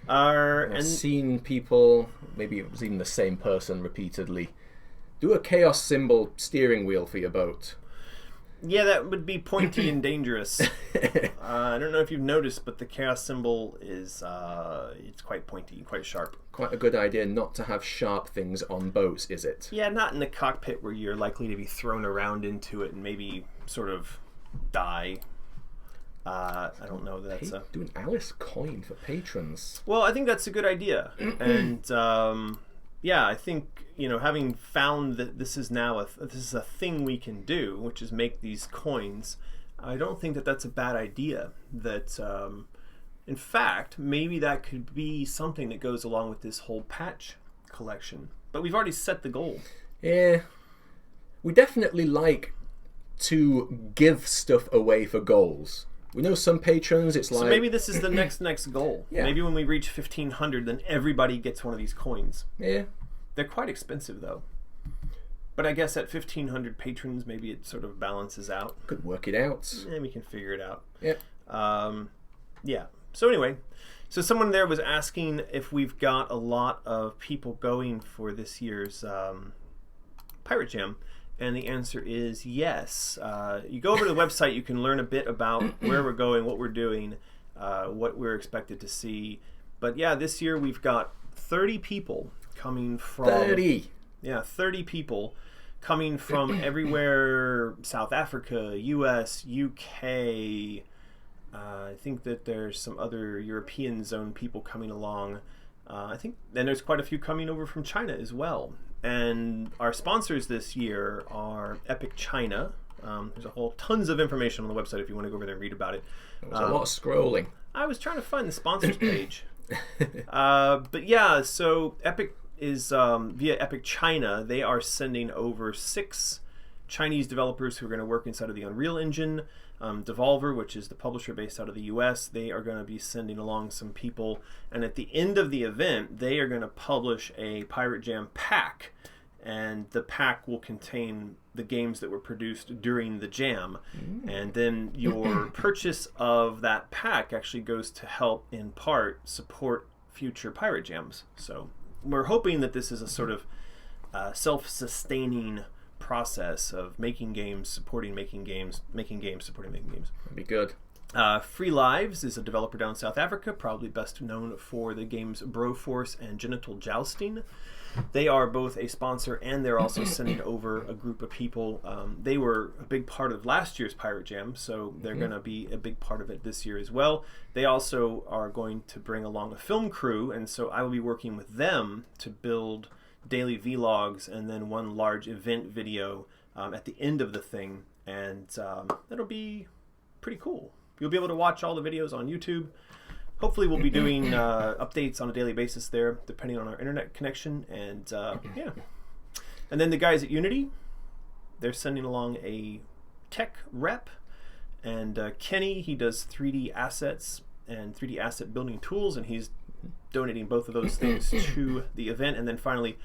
I've seen people, maybe it was even the same person repeatedly, do a chaos symbol steering wheel for your boat. Yeah, that would be pointy and dangerous. I don't know if you've noticed, but the chaos symbol is it's quite pointy, quite sharp. Quite a good idea not to have sharp things on boats, is it? Yeah, not in the cockpit where you're likely to be thrown around into it and maybe sort of die. I don't know that that's Do an Alice coin for patrons. Well, I think that's a good idea. And yeah, I think, having found that this is now a thing we can do, which is make these coins, I don't think that that's a bad idea. That in fact, maybe that could be something that goes along with this whole patch collection. But we've already set the goal. Yeah. We definitely like to give stuff away for goals. We know some patrons, it's like... So maybe this is the next goal. Yeah. Maybe when we reach 1,500, then everybody gets one of these coins. Yeah. They're quite expensive, though. But I guess at 1,500 patrons, maybe it sort of balances out. Could work it out. And we can figure it out. Yeah. Yeah. So anyway, someone there was asking if we've got a lot of people going for this year's Pirate Jam. And the answer is yes. You go over to the website, you can learn a bit about where we're going, what we're doing, what we're expected to see. But yeah, this year we've got 30 people coming from... 30! Yeah, 30 people coming from everywhere, South Africa, US, UK. I think that there's some other European zone people coming along. I think, and there's quite a few coming over from China as well. And our sponsors this year are Epic China. There's tons of information on the website if you want to go over there and read about it. There was a lot of scrolling. I was trying to find the sponsors page. But yeah, so Epic is via Epic China. They are sending over 6 Chinese developers who are going to work inside of the Unreal Engine. Devolver, which is the publisher based out of the US, they are going to be sending along some people, and at the end of the event they are going to publish a Pirate Jam pack, and the pack will contain the games that were produced during the jam. And then your purchase of that pack actually goes to help in part support future Pirate Jams. So we're hoping that this is a sort of self-sustaining process of making games, supporting making games, making games, supporting making games. That'd be good. Free Lives is a developer down in South Africa, probably best known for the games Broforce and Genital Jousting. They are both a sponsor, and they're also sending over a group of people. They were a big part of last year's Pirate Jam, so they're going to be a big part of it this year as well. They also are going to bring along a film crew, and so I will be working with them to build daily vlogs and then one large event video at the end of the thing, and that'll be pretty cool. You'll be able to watch all the videos on YouTube. Hopefully we'll be doing updates on a daily basis there, depending on our internet connection. And yeah. And then the guys at Unity, they're sending along a tech rep. And Kenny, he does 3D assets and 3D asset building tools, and he's donating both of those things to the event. And then finally,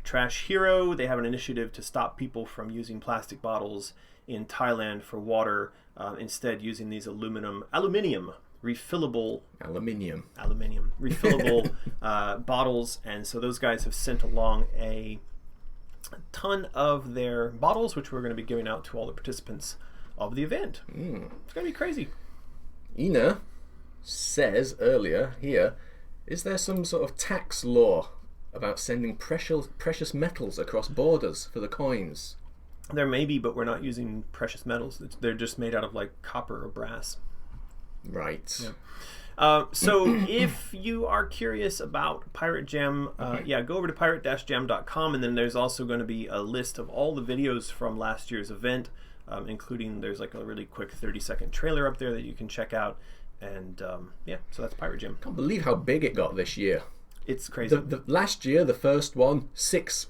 Trash Hero, they have an initiative to stop people from using plastic bottles in Thailand for water, instead using these aluminium refillable bottles. And so those guys have sent along a ton of their bottles, which we're going to be giving out to all the participants of the event. It's going to be crazy. Ina says earlier here, is there some sort of tax law about sending precious metals across borders for the coins? There may be, but we're not using precious metals. They're just made out of like copper or brass. Right. Yeah. So if you are curious about Pirate Jam, go over to pirate-jam.com, and then there's also going to be a list of all the videos from last year's event, including there's like a really quick 30-second trailer up there that you can check out. And so that's Pirate Jam. Can't believe how big it got this year. It's crazy. The last year, the first one, 6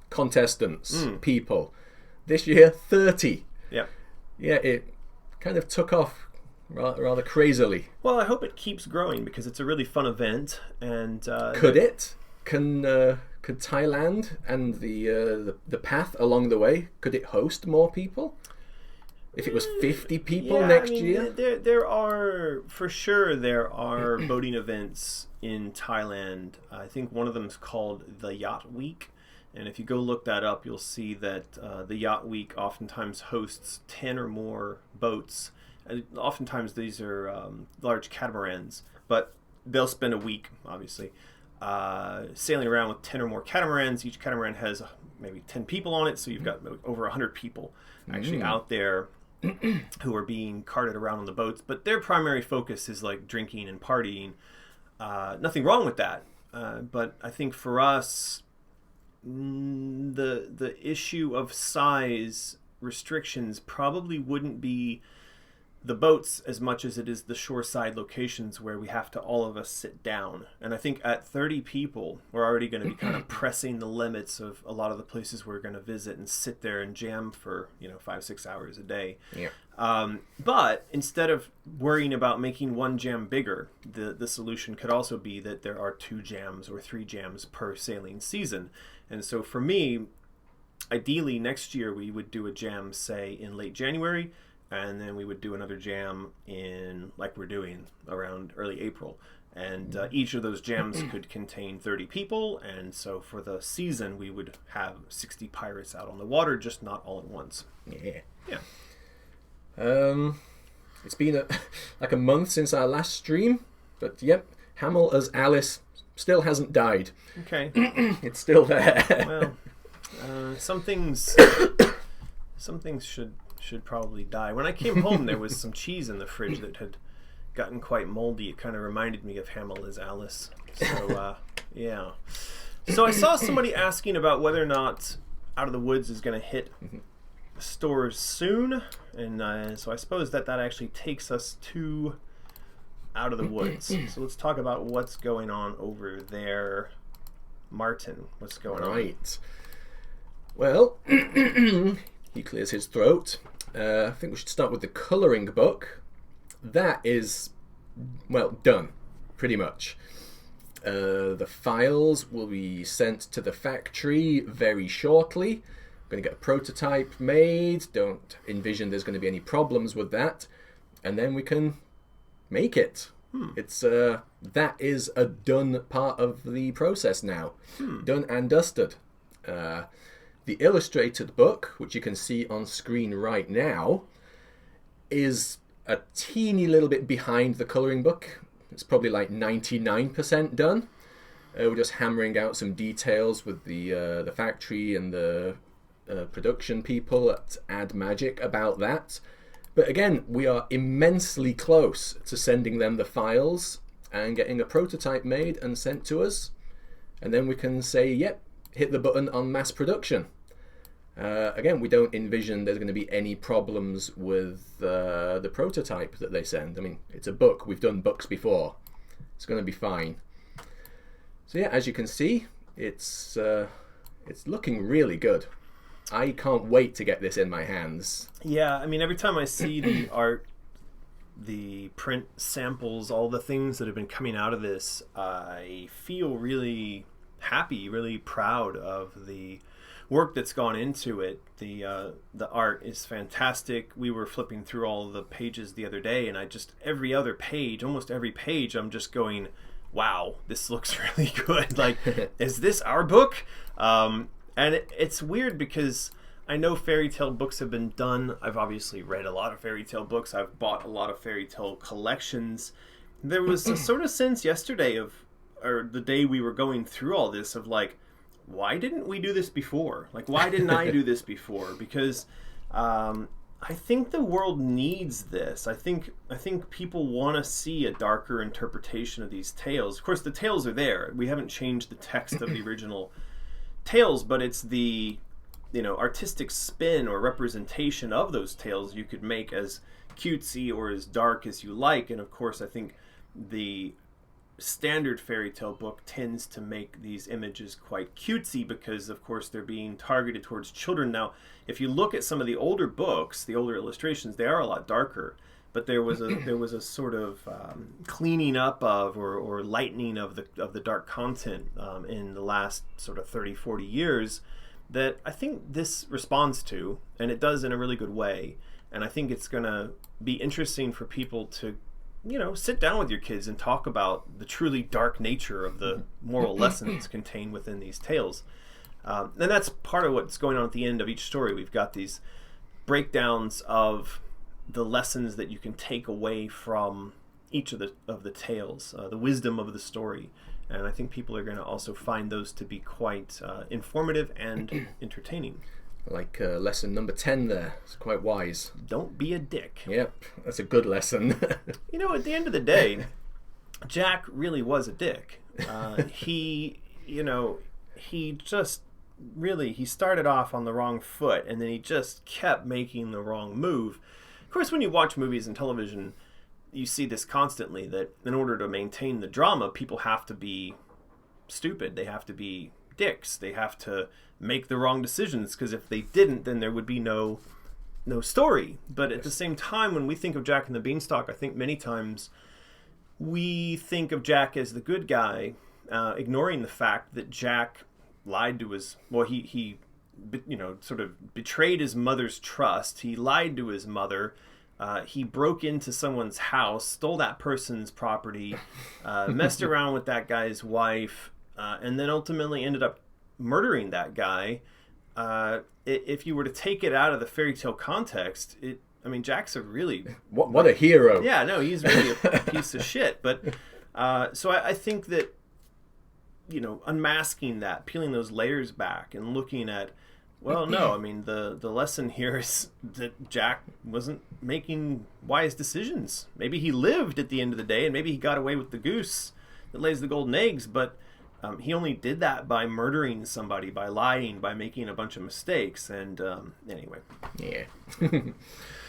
contestants, people. This year, 30. Yeah. Yeah, it kind of took off rather crazily. Well, I hope it keeps growing because it's a really fun event. And could it? Could Thailand and the path along the way, could it host more people? If it was 50 people next year? There are boating events in Thailand. I think one of them is called the Yacht Week. And if you go look that up, you'll see that the Yacht Week oftentimes hosts 10 or more boats. And oftentimes these are large catamarans, but they'll spend a week, obviously, sailing around with 10 or more catamarans. Each catamaran has maybe 10 people on it, so you've got over 100 people actually out there who are being carted around on the boats, but their primary focus is like drinking and partying. Nothing wrong with that, but I think for us, the issue of size restrictions probably wouldn't be the boats as much as it is the shoreside locations where we have to all of us sit down. And I think at 30 people, we're already going to be kind of pressing the limits of a lot of the places we're going to visit and sit there and jam for 5-6 hours a day. Yeah. But instead of worrying about making one jam bigger, the solution could also be that there are 2 jams or 3 jams per sailing season. And so for me, ideally next year we would do a jam, say, in late January, and then we would do another jam in, like we're doing, around early April. And each of those jams could contain 30 people, and so for the season we would have 60 pirates out on the water, just not all at once. Yeah. Yeah. It's been like a month since our last stream, but yep, Hamill as Alice still hasn't died. Okay. It's still there. Well, some things should probably die. When I came home, there was some cheese in the fridge that had gotten quite moldy. It kind of reminded me of Hamill as Alice. So, yeah. So I saw somebody asking about whether or not Out of the Woods is going to hit stores soon, and so I suppose that actually takes us to Out of the Woods. So let's talk about what's going on over there. Martin, what's going on? Right. Well, he clears his throat. I think we should start with the colouring book. That is, well, done, pretty much. The files will be sent to the factory very shortly. I'm going to get a prototype made. Don't envision there's going to be any problems with that. And then we can make it. It's that is a done part of the process now. Done and dusted. The illustrated book, which you can see on screen right now, is a teeny little bit behind the colouring book. It's probably like 99% done. We're just hammering out some details with the factory and the production people at Add Magic about that. But again, we are immensely close to sending them the files and getting a prototype made and sent to us. And then we can say, yep, hit the button on mass production. Again, we don't envision there's going to be any problems with the prototype that they send. I mean, it's a book. We've done books before. It's going to be fine. So yeah, as you can see, it's looking really good. I can't wait to get this in my hands. Yeah, I mean, every time I see the art, the print samples, all the things that have been coming out of this, I feel really happy, really proud of the work that's gone into it. The art is fantastic. We were flipping through all the pages the other day, and every other page, almost every page, I'm just going, wow, this looks really good. Like, is this our book? And it's weird because I know fairy tale books have been done. I've obviously read a lot of fairy tale books. I've bought a lot of fairy tale collections. There was a sort of sense yesterday or the day we were going through all this of like, why didn't we do this before? Like, why didn't I do this before? Because I think the world needs this. I think people want to see a darker interpretation of these tales. Of course, the tales are there. We haven't changed the text of the original tales, but it's the artistic spin or representation of those tales you could make as cutesy or as dark as you like. And of course, I think the standard fairy tale book tends to make these images quite cutesy because of course they're being targeted towards children. Now, if you look at some of the older books, the older illustrations, they are a lot darker, but there was a sort of cleaning up of or lightening of the dark content in the last sort of 30-40 years that I think this responds to, and it does in a really good way. And I think it's going to be interesting for people to sit down with your kids and talk about the truly dark nature of the moral lessons contained within these tales. And that's part of what's going on at the end of each story. We've got these breakdowns of the lessons that you can take away from each of the tales, the wisdom of the story. And I think people are going to also find those to be quite informative and entertaining. Like lesson number 10 there. It's quite wise. Don't be a dick. Yep, that's a good lesson. You know, at the end of the day, Jack really was a dick. He just really, he started off on the wrong foot, and then he just kept making the wrong move. Of course, when you watch movies and television, you see this constantly, that in order to maintain the drama, people have to be stupid. They have to be dicks. They have to make the wrong decisions, because if they didn't, then there would be no story. But at the same time, when we think of Jack and the Beanstalk, I think many times we think of Jack as the good guy, ignoring the fact that Jack lied to his, well, he sort of betrayed his mother's trust. He lied to his mother. He broke into someone's house, stole that person's property, messed around with that guy's wife, and then ultimately ended up murdering that guy. If you were to take it out of the fairy tale context, Jack's a really... What a hero. Yeah, no, he's really a piece of shit. But so I think that, unmasking that, peeling those layers back and looking at, well, no, the lesson here is that Jack wasn't making wise decisions. Maybe he lived at the end of the day, and maybe he got away with the goose that lays the golden eggs, but he only did that by murdering somebody, by lying, by making a bunch of mistakes. And anyway. Yeah.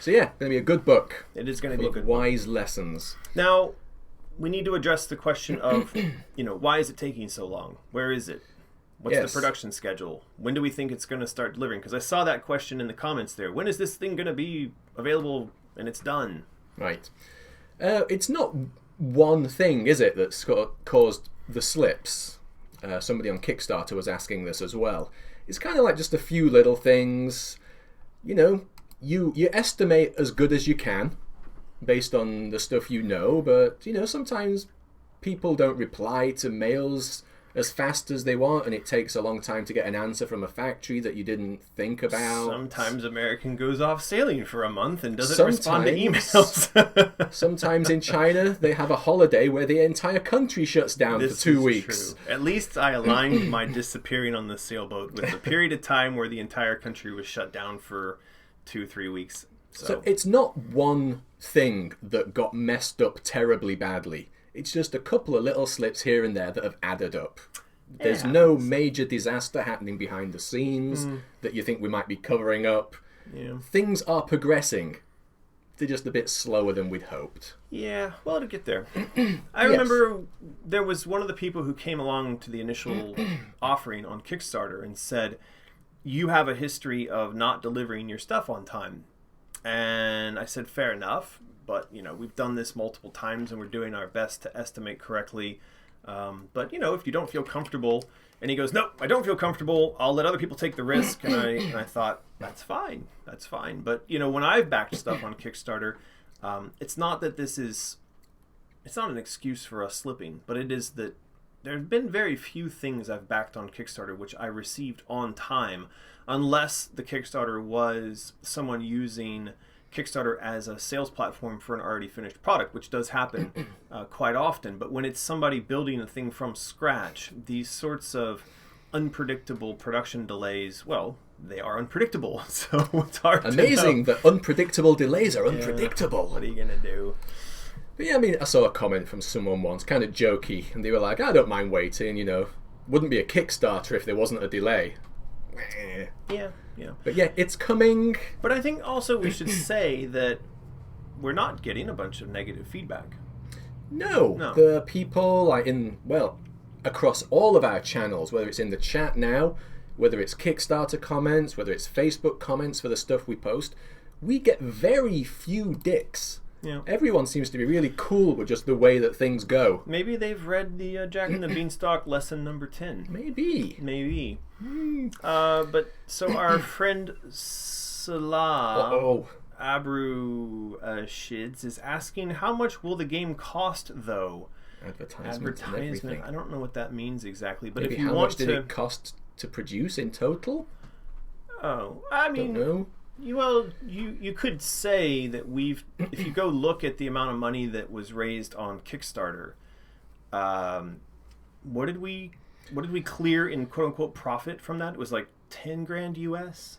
So yeah, going to be a good book. It is going to be a good wise lessons. Now, we need to address the question of, why is it taking so long? Where is it? What's the production schedule? When do we think it's going to start delivering? Because I saw that question in the comments there. When is this thing going to be available and it's done? Right. It's not one thing, is it, that's caused the slips? Somebody on Kickstarter was asking this as well. It's kind of like just a few little things. You estimate as good as you can based on the stuff but sometimes people don't reply to mails as fast as they want, and it takes a long time to get an answer from a factory that you didn't think about. Sometimes American goes off sailing for a month and doesn't respond to emails. Sometimes in China, they have a holiday where the entire country shuts down for 2 weeks. True. At least I aligned my disappearing on the sailboat with the period of time where the entire country was shut down for 2-3 weeks. So it's not one thing that got messed up terribly badly. It's just a couple of little slips here and there that have added up. There's no major disaster happening behind the scenes that you think we might be covering up. Yeah. Things are progressing. They're just a bit slower than we'd hoped. Yeah, well, it'll get there. I remember there was one of the people who came along to the initial offering on Kickstarter and said, you have a history of not delivering your stuff on time. And I said, fair enough. But, we've done this multiple times and we're doing our best to estimate correctly. But, if you don't feel comfortable, and he goes, no, I don't feel comfortable, I'll let other people take the risk. And I thought, that's fine. But, when I've backed stuff on Kickstarter, it's not that it's not an excuse for us slipping, but it is that there have been very few things I've backed on Kickstarter which I received on time, unless the Kickstarter was someone using Kickstarter as a sales platform for an already finished product, which does happen quite often. But when it's somebody building a thing from scratch, these sorts of unpredictable production delays, well, they are unpredictable. So it's hard Amazing to know. that unpredictable delays are unpredictable. What are you going to do? But yeah, I saw a comment from someone once, kind of jokey, and they were like, I don't mind waiting, wouldn't be a Kickstarter if there wasn't a delay. Yeah. But yeah, it's coming. But I think also we should say that we're not getting a bunch of negative feedback. No. The people across all of our channels, whether it's in the chat now, whether it's Kickstarter comments, whether it's Facebook comments for the stuff we post, we get very few dicks. Yeah. Everyone seems to be really cool with just the way that things go. Maybe they've read the Jack and the Beanstalk lesson number 10. Maybe. But so our friend Salah Abru Shids is asking, how much will the game cost, though? Advertisement. And everything. I don't know what that means exactly, but maybe if you how want much did it cost to produce in total? Oh, don't know. You could say that if you go look at the amount of money that was raised on Kickstarter, what did we clear in quote unquote profit from that? It was like $10,000 US.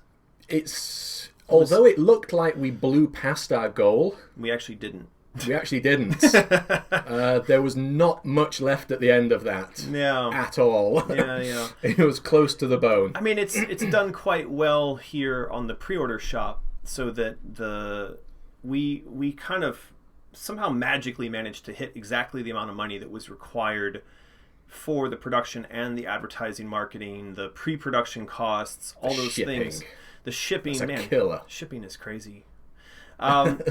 Although it looked like we blew past our goal, we actually didn't. We actually didn't. There was not much left at the end of that. Yeah. At all. Yeah. It was close to the bone. I mean, it's done quite well here on the pre-order shop, so that we kind of somehow magically managed to hit exactly the amount of money that was required for the production and the advertising, marketing, the pre-production costs, all those things. The shipping, That's a killer. Shipping is crazy.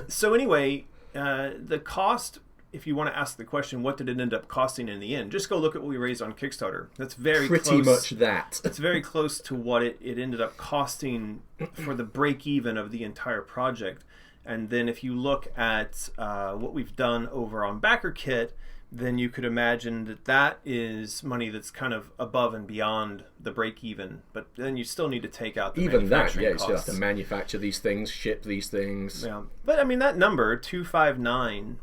So anyway, the cost, if you want to ask the question, what did it end up costing in the end? Just go look at what we raised on Kickstarter. That's pretty much that. It's very close to what it ended up costing for the break-even of the entire project. And then if you look at what we've done over on BackerKit, then you could imagine that is money that's kind of above and beyond the break-even. But then you still need to take out the manufacturing you costs. still have to manufacture these things, ship these things. Yeah, but I mean that number 259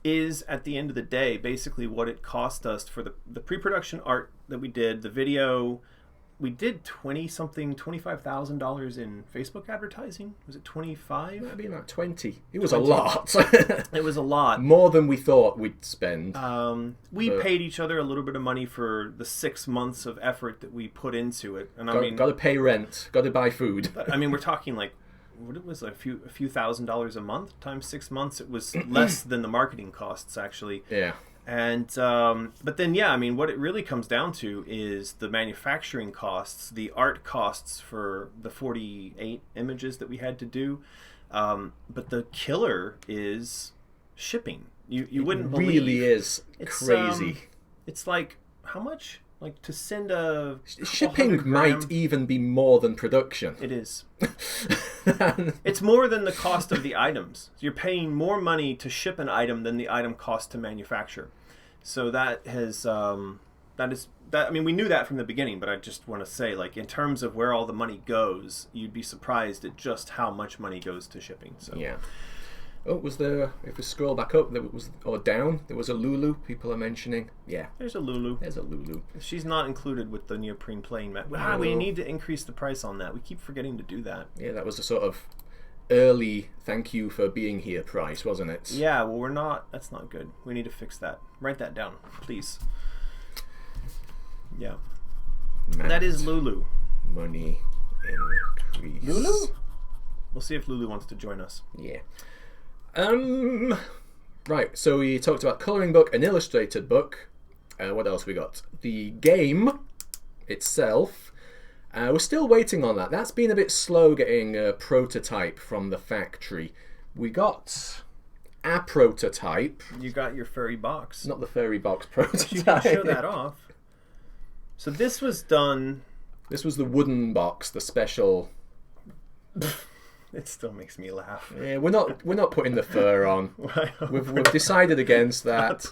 is at the end of the day basically what it cost us for the pre-production art that we did, the video. We did $25,000 in Facebook advertising. Was it 25? Maybe about 20. It was a lot. It was a lot. More than we thought we'd spend. We paid each other a little bit of money for the 6 months of effort that we put into it, and got to pay rent. Got to buy food. But, I mean, we're talking like what it was, a few $1,000s a month times 6 months. It was less than the marketing costs actually. Yeah. And but then I mean what it really comes down to is the manufacturing costs, the art costs for the 48 images that we had to do, but the killer is shipping. You wouldn't believe. It really is crazy. It's like how much? Like to send a shipping might even be more than production. It is. It's more than the cost of the items. You're paying more money to ship an item than the item costs to manufacture. So that has I mean, we knew that from the beginning, but I just want to say, like, in terms of where all the money goes, you'd be surprised at just how much money goes to shipping. So yeah. Oh, was there? If we scroll back up, there was, or down, there was a Lulu. People are mentioning. Yeah, there's a Lulu. There's a Lulu. She's not included with the neoprene playing mat. No. We need to increase the price on that. We keep forgetting to do that. Yeah, that was a sort of early thank you for being here price, wasn't it? Yeah. Well, we're not. That's not good. We need to fix that. Write that down, please. Yeah. Matt, that is Lulu. Money increase. Lulu. We'll see if Lulu wants to join us. Yeah. Right, so we talked about colouring book, an illustrated book. What else we got? The game itself. We're still waiting on that. That's been a bit slow getting a prototype from the factory. We got a prototype. You got your furry box. Not the furry box prototype. You can show that off. So this was done... This was the wooden box, the special... It still makes me laugh. Yeah, we're not putting the fur on. We've decided against that.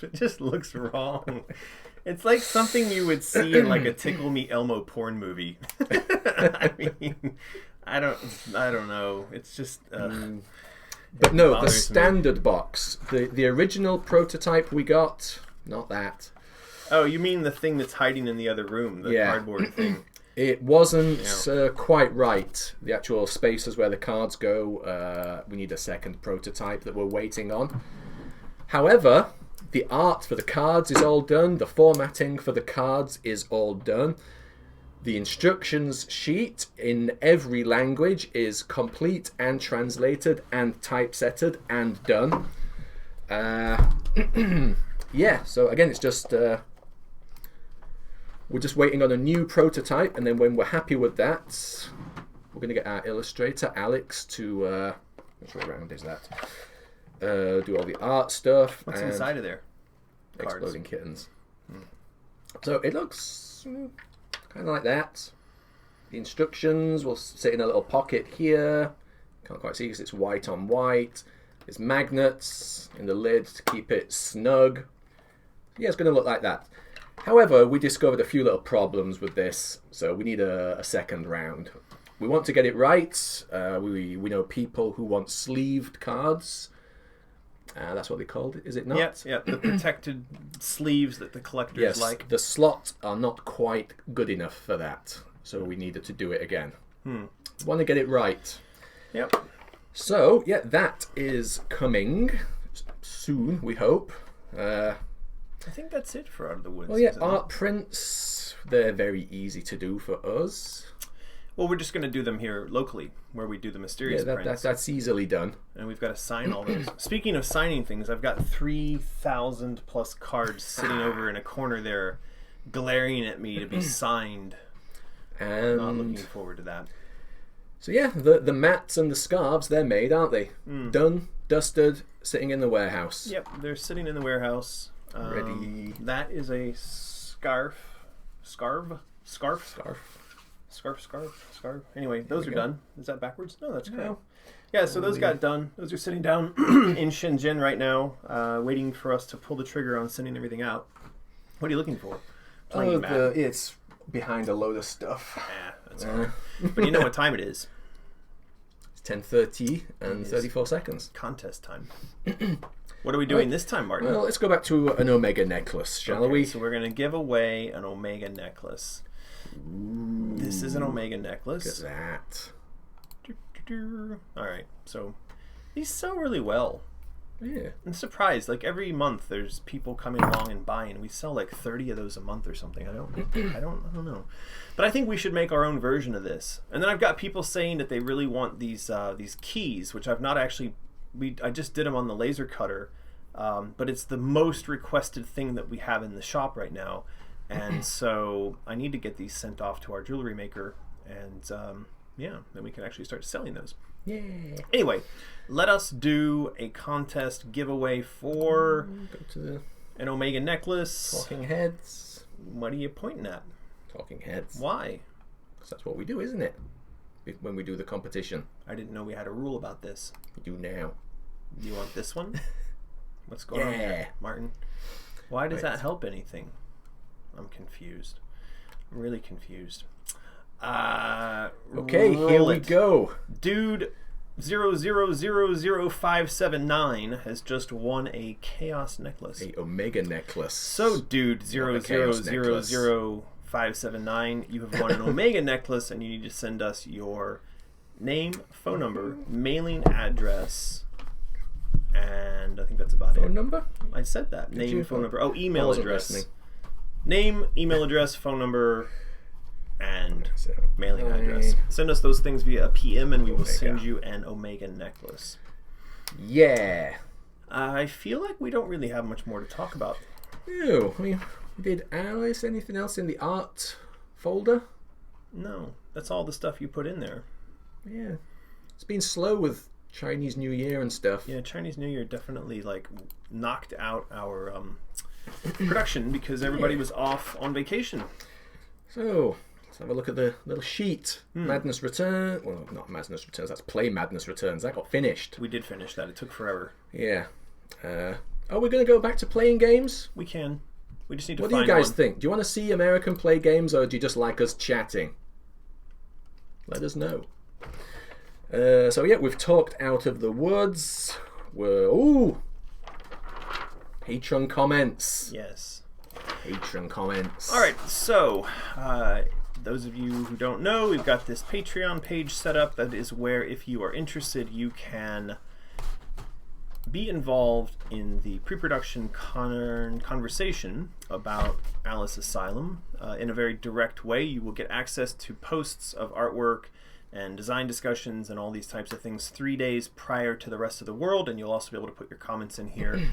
It just looks wrong. It's like something you would see in like a Tickle Me Elmo porn movie. I mean, I don't know. It's just. But no, the standard box, the original prototype we got, not that. Oh, you mean the thing that's hiding in the other room, the cardboard thing? It wasn't quite right. The actual spaces where the cards go, we need a second prototype that we're waiting on. However, the art for the cards is all done. The formatting for the cards is all done. The instructions sheet in every language is complete and translated and typesetted and done. Yeah, so again, it's just... We're just waiting on a new prototype, and then when we're happy with that, we're going to get our illustrator, Alex, to... which way around is that? Do all the art stuff. What's inside of there? Exploding kittens. So it looks kind of like that. The instructions will sit in a little pocket here. Can't quite see because it's white on white. There's magnets in the lid to keep it snug. Yeah, it's going to look like that. However, we discovered a few little problems with this, so we need a second round. We want to get it right. We know people who want sleeved cards. That's what they called it, is it not? Yeah, the protected sleeves that the collectors like. The slots are not quite good enough for that, so we needed to do it again. Want to get it right. Yep. So, yeah, that is coming soon, we hope. I think that's it for Out of the Woods. Well, yeah, art prints, they're very easy to do for us. Well, we're just going to do them here locally, where we do the mysterious prints. That's easily done. And we've got to sign all those. Speaking of signing things, I've got 3,000 plus cards sitting over in a corner there, glaring at me to be signed. And Not looking forward to that. so yeah, the mats and the scarves, they're made, aren't they? Done, dusted, sitting in the warehouse. Yep, they're sitting in the warehouse. Ready. That is a scarf. Anyway, those are done. Is that backwards? No, that's correct. Yeah, so those got done. Those are sitting down in Shenzhen right now, waiting for us to pull the trigger on sending everything out. What are you looking for? Playing Madden. It's behind a load of stuff. Yeah, that's all right. But you know what time it is. It's 10:30 and 34 seconds. Contest time. What are we doing this time, Martin? Well, let's go back to an Omega necklace, shall we? So we're going to give away an Omega necklace. Ooh, this is an Omega necklace. Look at that. Alright, so these sell really well. Yeah. I'm surprised. Like every month there's people coming along and buying. We sell like 30 of those a month or something. I don't know. But I think we should make our own version of this. And then I've got people saying that they really want these keys, which I've not actually I just did them on the laser cutter. But it's the most requested thing that we have in the shop right now. And so I need to get these sent off to our jewelry maker, and then we can actually start selling those. Yeah. Anyway, let us do a contest giveaway for Go to an Omega necklace. Talking Heads. What are you pointing at? Talking Heads. Why? Because that's what we do, isn't it? When we do the competition. I didn't know we had a rule about this. We do now. You want this one? What's going on here, Martin? Why does that help anything? I'm confused. I'm really confused. Okay, here we go. Dude 00000579 has just won a Chaos necklace. A Omega necklace. So, Dude 00000579, you have won an Omega necklace, and you need to send us your name, phone number, mailing address, and I think that's about it. Phone number? I said that. Name, phone number. Oh, email address. Listening. Name, email address, phone number, and mailing address. Send us those things via a PM, and we will send you an Omega necklace. Yeah. I feel like we don't really have much more to talk about. Ew. I mean, did Alice anything else in the art folder? No, that's all the stuff you put in there. Yeah. It's been slow with Chinese New Year and stuff. Yeah, Chinese New Year definitely knocked out our production because everybody was off on vacation. So, let's have a look at the little sheet. Madness Return. Well, not Madness Returns. That's Play Madness Returns. That got finished. We did finish that. It took forever. Yeah. We're going to go back to playing games? We can. We just need to What find do you guys one. think? Do you want to see American play games, or do you just like us chatting? Let us know. So yeah, we've talked Out of the Woods. Patreon comments. Yes. Patreon comments. All right, so those of you who don't know, we've got this Patreon page set up. That is where, if you are interested, you can be involved in the pre-production conversation about Alice Asylum in a very direct way. You will get access to posts of artwork and design discussions and all these types of things 3 days prior to the rest of the world, and you'll also be able to put your comments in here.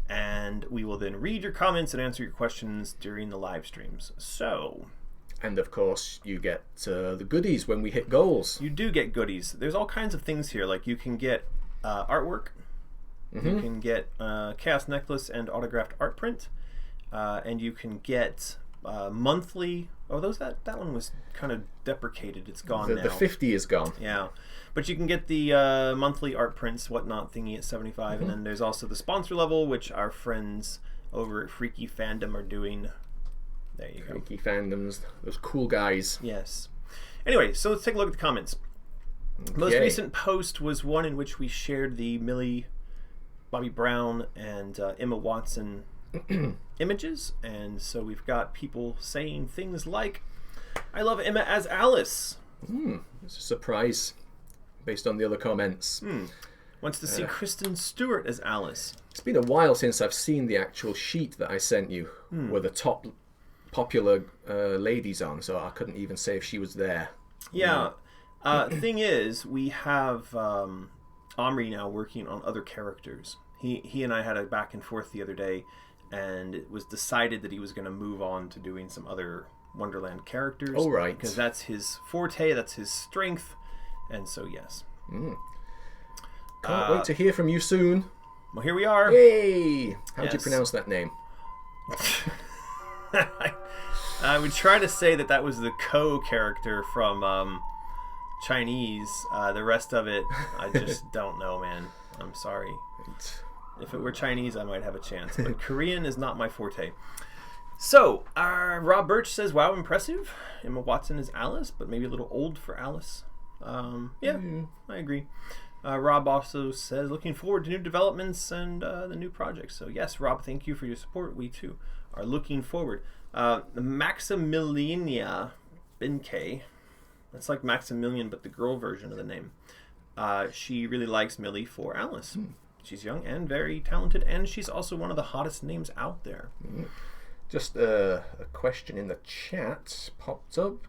And we will then read your comments and answer your questions during the live streams. So, and of course, you get the goodies when we hit goals. You do get goodies. There's all kinds of things here. Like you can get artwork. You can get Chaos Necklace and autographed art print. And you can get monthly... Oh, that one was kind of deprecated. It's gone now. The 50 is gone. Yeah. But you can get the monthly art prints, whatnot thingy at 75. And then there's also the sponsor level, which our friends over at Freaky Fandom are doing. There you go. Freaky Fandoms. Those cool guys. Yes. Anyway, so let's take a look at the comments. Okay. Most recent post was one in which we shared the Millie, Bobby Brown, and Emma Watson images, and so we've got people saying things like, I love Emma as Alice. It's a surprise based on the other comments. Wants to see Kristen Stewart as Alice. It's been a while since I've seen the actual sheet that I sent you with the top popular ladies on, so I couldn't even say if she was there. Yeah. Thing is, we have Omri now working on other characters. He and I had a back and forth the other day, and it was decided that he was going to move on to doing some other Wonderland characters. Oh, right. Because that's his forte, that's his strength, and so yes. Can't wait to hear from you soon. Well, here we are. Hey! How do you Yes. pronounce that name? I would try to say that was the co-character from Chinese. The rest of it, I just don't know, man. I'm sorry. If it were Chinese, I might have a chance. But Korean is not my forte. So, Rob Birch says, wow, impressive. Emma Watson is Alice, but maybe a little old for Alice. Yeah, I agree. Rob also says, looking forward to new developments and the new projects. So, yes, Rob, thank you for your support. We, too, are looking forward. Maximiliania Binkay. That's like Maximilian, but the girl version of the name. She really likes Millie for Alice. She's young and very talented, and she's also one of the hottest names out there. Just a question in the chat popped up.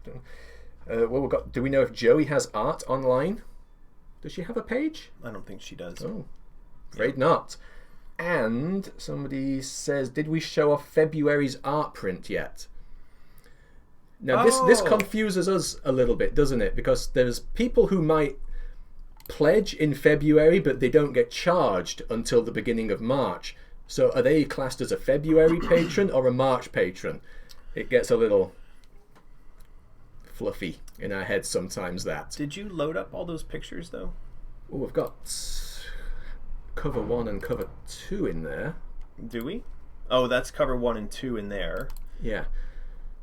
Well, do we know if Joey has art online? Does she have a page? I don't think she does. Oh, afraid not. And somebody says, did we show off February's art print yet? Now, this confuses us a little bit, doesn't it? Because there's people who might pledge in February, but they don't get charged until the beginning of March. So are they classed as a February patron or a March patron? It gets a little fluffy in our heads sometimes, that. Did you load up all those pictures, though? Oh, we've got cover 1 and cover 2 in there. Do we? Oh, that's cover 1 and 2 in there. Yeah.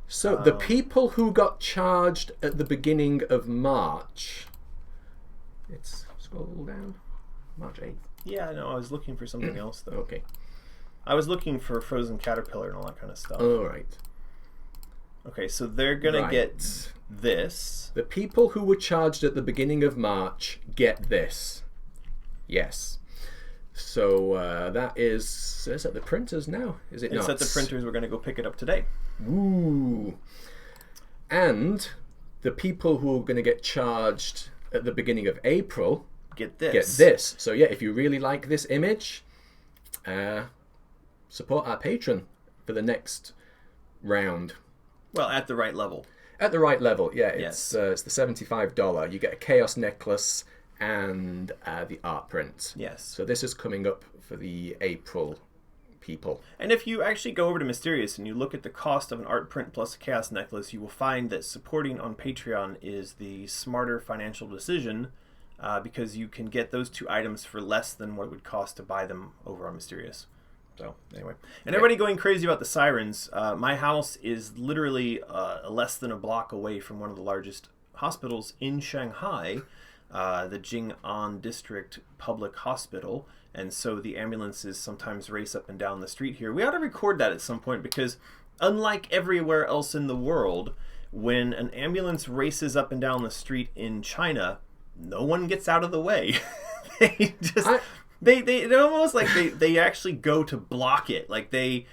So the people who got charged at the beginning of March... It's scroll down. March 8th. Yeah, no, I was looking for something else, though. Okay. I was looking for Frozen Caterpillar and all that kind of stuff. All right. Okay, so they're going to get this. The people who were charged at the beginning of March get this. Yes. So that is... It's at the printers now, is it not? It's at the printers. We're going to go pick it up today. Ooh. And the people who are going to get charged at the beginning of April get this. Get this. So yeah, if you really like this image, support our patron for the next round. Well, at the right level. At the right level, yeah. Yes. It's the $75. You get a Chaos necklace and the art print. Yes. So this is coming up for the April people. And if you actually go over to Mysterious and you look at the cost of an art print plus a Chaos necklace, you will find that supporting on Patreon is the smarter financial decision because you can get those two items for less than what it would cost to buy them over on Mysterious. So, anyway. And everybody going crazy about the sirens. My house is literally less than a block away from one of the largest hospitals in Shanghai, the Jing'an District Public Hospital. And so the ambulances sometimes race up and down the street here. We ought to record that at some point because unlike everywhere else in the world, when an ambulance races up and down the street in China, no one gets out of the way. They just... They're almost like they actually go to block it. Like they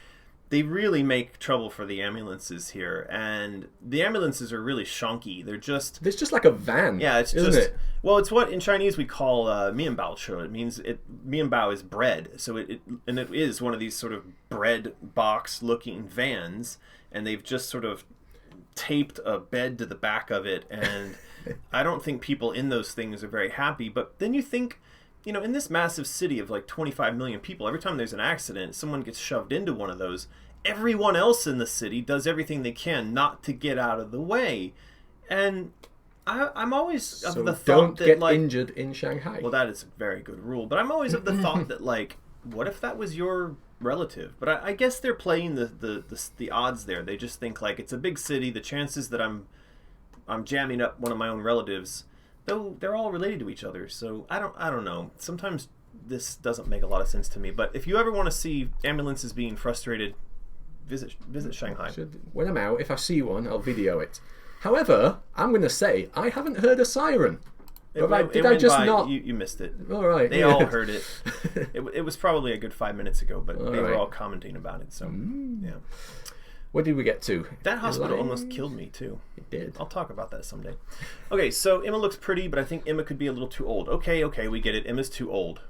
really make trouble for the ambulances here, and the ambulances are really shonky. There's just like a van. Yeah, it's isn't just it? Well, it's what in Chinese we call mianbao cho. It means mianbao is bread. So it is one of these sort of bread box looking vans, and they've just sort of taped a bed to the back of it, and I don't think people in those things are very happy. But then you think, you know, in this massive city of like 25 million people, every time there's an accident, someone gets shoved into one of those, everyone else in the city does everything they can not to get out of the way. And I'm always of the thought don't that, get like, injured in Shanghai. Well, that is a very good rule. But I'm always of the thought that, like, what if that was your relative? But I guess they're playing the odds there. They just think, like, it's a big city. The chances that I'm jamming up one of my own relatives, though they're all related to each other. So I don't know. Sometimes this doesn't make a lot of sense to me. But if you ever want to see ambulances being frustrated, visit Shanghai. When I'm out, if I see one, I'll video it. However, I'm going to say I haven't heard a siren. Did I just not? You missed it. All right. They all heard it. It was probably a good 5 minutes ago, but they were all commenting about it. So, yeah. What did we get to? That hospital almost killed me, too. It did. I'll talk about that someday. Okay, so Emma looks pretty, but I think Emma could be a little too old. Okay, we get it. Emma's too old.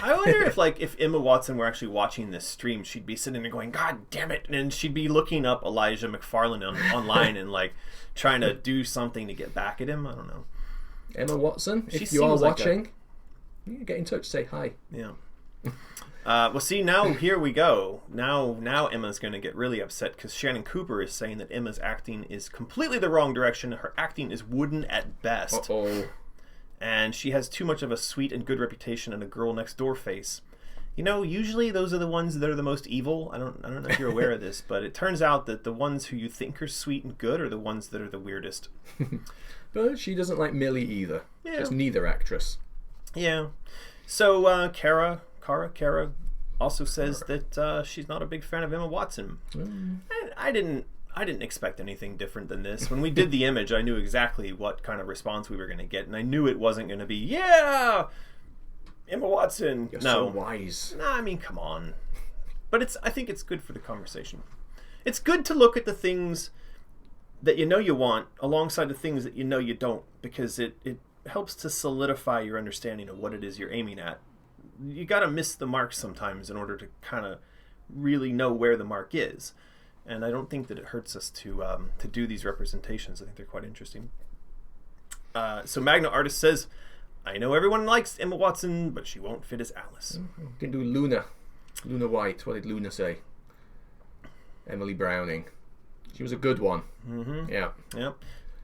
I wonder if Emma Watson were actually watching this stream, she'd be sitting there going, God damn it, and she'd be looking up Elijah McFarlane online and like trying to do something to get back at him. I don't know. Emma Watson, if you are watching, get in touch, say hi. Yeah. Well, see, now here we go. Now Emma's going to get really upset because Shannon Cooper is saying that Emma's acting is completely the wrong direction. Her acting is wooden at best. Uh-oh. And she has too much of a sweet and good reputation and a girl next door face. You know, usually those are the ones that are the most evil. I don't know if you're aware of this, but it turns out that the ones who you think are sweet and good are the ones that are the weirdest. But she doesn't like Millie either. Yeah. Just neither actress. Yeah. So Kara also says that she's not a big fan of Emma Watson. I didn't expect anything different than this. When we did the image, I knew exactly what kind of response we were going to get, and I knew it wasn't going to be, yeah, Emma Watson. You're so wise. Nah, I mean, come on. But I think it's good for the conversation. It's good to look at the things that you know you want alongside the things that you know you don't, because it helps to solidify your understanding of what it is you're aiming at. You got to miss the mark sometimes in order to kind of really know where the mark is. And I don't think that it hurts us to do these representations. I think they're quite interesting. So Magna Artist says, I know everyone likes Emma Watson, but she won't fit as Alice. Can do Luna White. What did Luna say? Emily Browning. She was a good one. Mm-hmm. Yeah. Yep.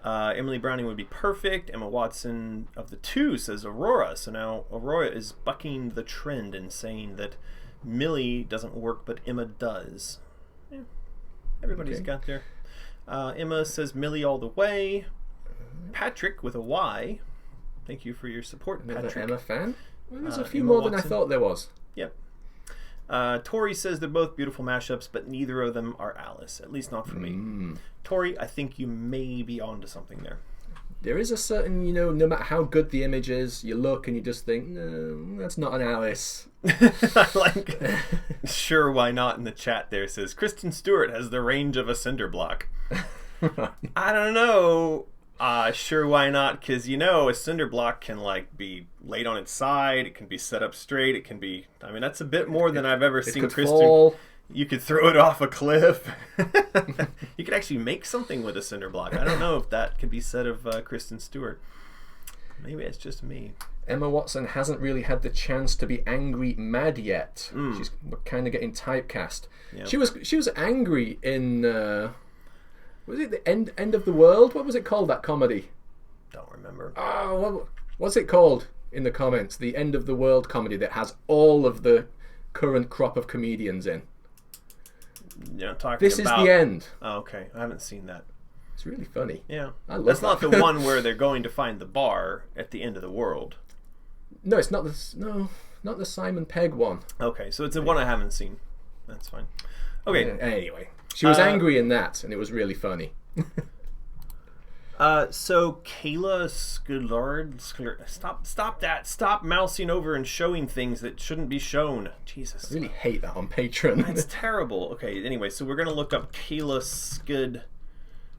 Emily Browning would be perfect. Emma Watson of the two says Aurora. So now Aurora is bucking the trend and saying that Millie doesn't work, but Emma does. Yeah. Everybody's got their... Emma says Millie all the way. Patrick with a Y. Thank you for your support, Patrick. Another Emma fan? Well, there's a few Emma more Watson. than I thought there was. Yep. Tori says they're both beautiful mashups, but neither of them are Alice. At least not for me. Tori, I think you may be onto something there. There is a certain, no matter how good the image is, you look and you just think, no, that's not an Alice. I like, sure, why not in the chat there says, Kristen Stewart has the range of a cinder block. I don't know. Sure, why not? Because, a cinder block can, be laid on its side. It can be set up straight. It can be... I mean, that's a bit more than I've ever seen Kristen... Fall. You could throw it off a cliff. You could actually make something with a cinder block. I don't know if that could be said of Kristen Stewart. Maybe it's just me. Emma Watson hasn't really had the chance to be angry mad yet. She's kind of getting typecast. Yep. She was angry in... was it the end of the world? What was it called, that comedy? Don't remember. What's it called in the comments? The End of the World comedy that has all of the current crop of comedians in. You're not talking This about... is the end. Oh, okay. I haven't seen that. It's really funny. Yeah. I love That's that. not the one where they're going to find the bar at the end of the world. No, it's not not the Simon Pegg one. Okay, so it's the one I haven't seen. That's fine. Okay. Anyway. She was angry in that, and it was really funny. So Kayla Skillard, stop that! Stop mousing over and showing things that shouldn't be shown. Jesus, I really hate that on Patreon. It's terrible. Okay, anyway, so we're gonna look up Kayla Scud.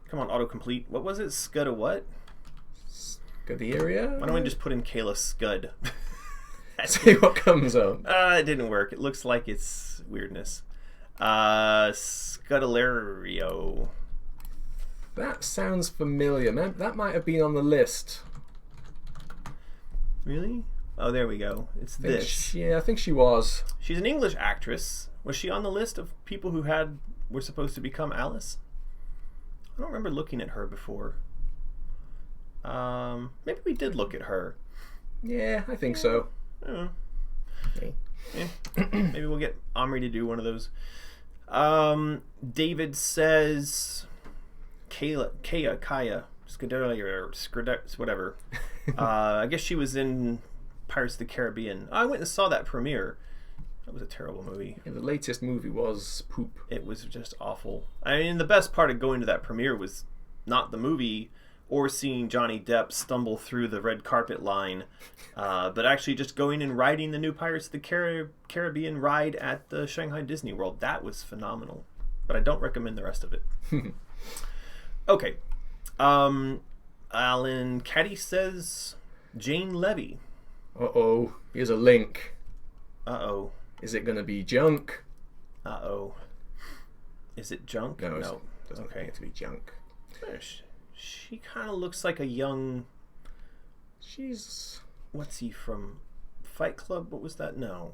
Come on, autocomplete. What was it? Scud a what? Scuderia? Why don't we just put in Kayla Scud? See what comes up. It didn't work. It looks like it's weirdness. Scudelario. That sounds familiar. Man, that might have been on the list. Really? Oh, there we go. It's this. I think she was. She's an English actress. Was she on the list of people who were supposed to become Alice? I don't remember looking at her before. Maybe we did look at her. Yeah, I think so. I don't know. Maybe we'll get Omri to do one of those. David says Kaya, Scuderia, whatever. I guess she was in Pirates of the Caribbean. I went and saw that premiere. That was a terrible movie. Yeah, the latest movie was poop. It was just awful. I mean, the best part of going to that premiere was not the movie, or seeing Johnny Depp stumble through the red carpet line, but actually just going and riding the new Pirates of the Caribbean ride at the Shanghai Disney World. That was phenomenal, but I don't recommend the rest of it. Okay. Alan Caddy says Jane Levy. Uh-oh. Here's a link. Uh-oh. Is it going to be junk? Uh-oh. Is it junk? No. It doesn't appear to be junk. She kind of looks like a young... She's... What's he from? Fight Club? What was that? No.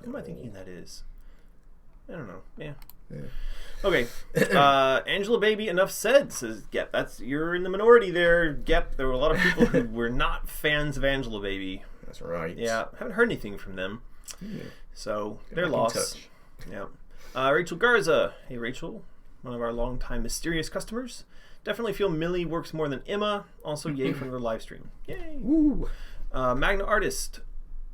Who am I thinking that is? I don't know. Yeah. Okay. Angela Baby, enough said, says Gep. You're in the minority there, Gep. There were a lot of people who were not fans of Angela Baby. That's right. Yeah. Haven't heard anything from them. So they're lost. Yeah. Rachel Garza. Hey, Rachel. One of our longtime mysterious customers. Definitely feel Millie works more than Emma. Also, yay for another live stream. Yay. Woo. Magna Artist.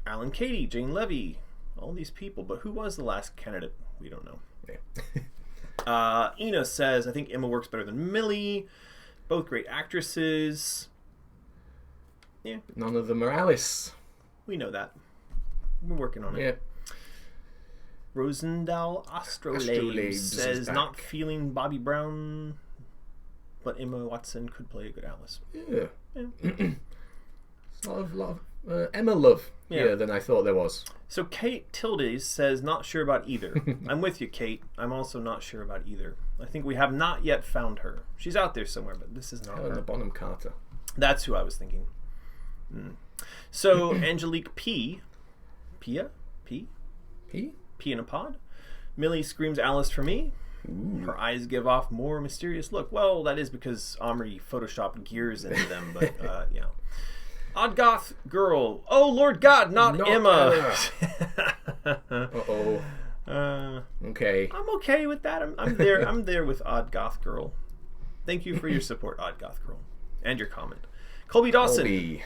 Alan Katie. Jane Levy. All these people. But who was the last candidate? We don't know. Yeah. Ina says, I think Emma works better than Millie. Both great actresses. Yeah. But none of them are Alice. We know that. We're working on it. Yeah. Rosendal Astrolabe says, not feeling Bobby Brown, but Emma Watson could play a good Alice. Yeah. It's a lot of Emma love here than I thought there was. So Kate Tildes says, not sure about either. I'm with you, Kate. I'm also not sure about either. I think we have not yet found her. She's out there somewhere, but this is not Helena her. Bonham Carter. That's who I was thinking. So Angelique P. Pia? P? P? P in a pod. Millie screams Alice for me. Ooh. Her eyes give off more mysterious look. Well, that is because Omri photoshopped gears into them, but yeah. Odd Goth Girl. Oh, Lord God, not Emma. Uh-oh. Okay. I'm okay with that. I'm there. I'm there with Odd Goth Girl. Thank you for your support, Odd Goth Girl, and your comment. Colby Dawson. Colby.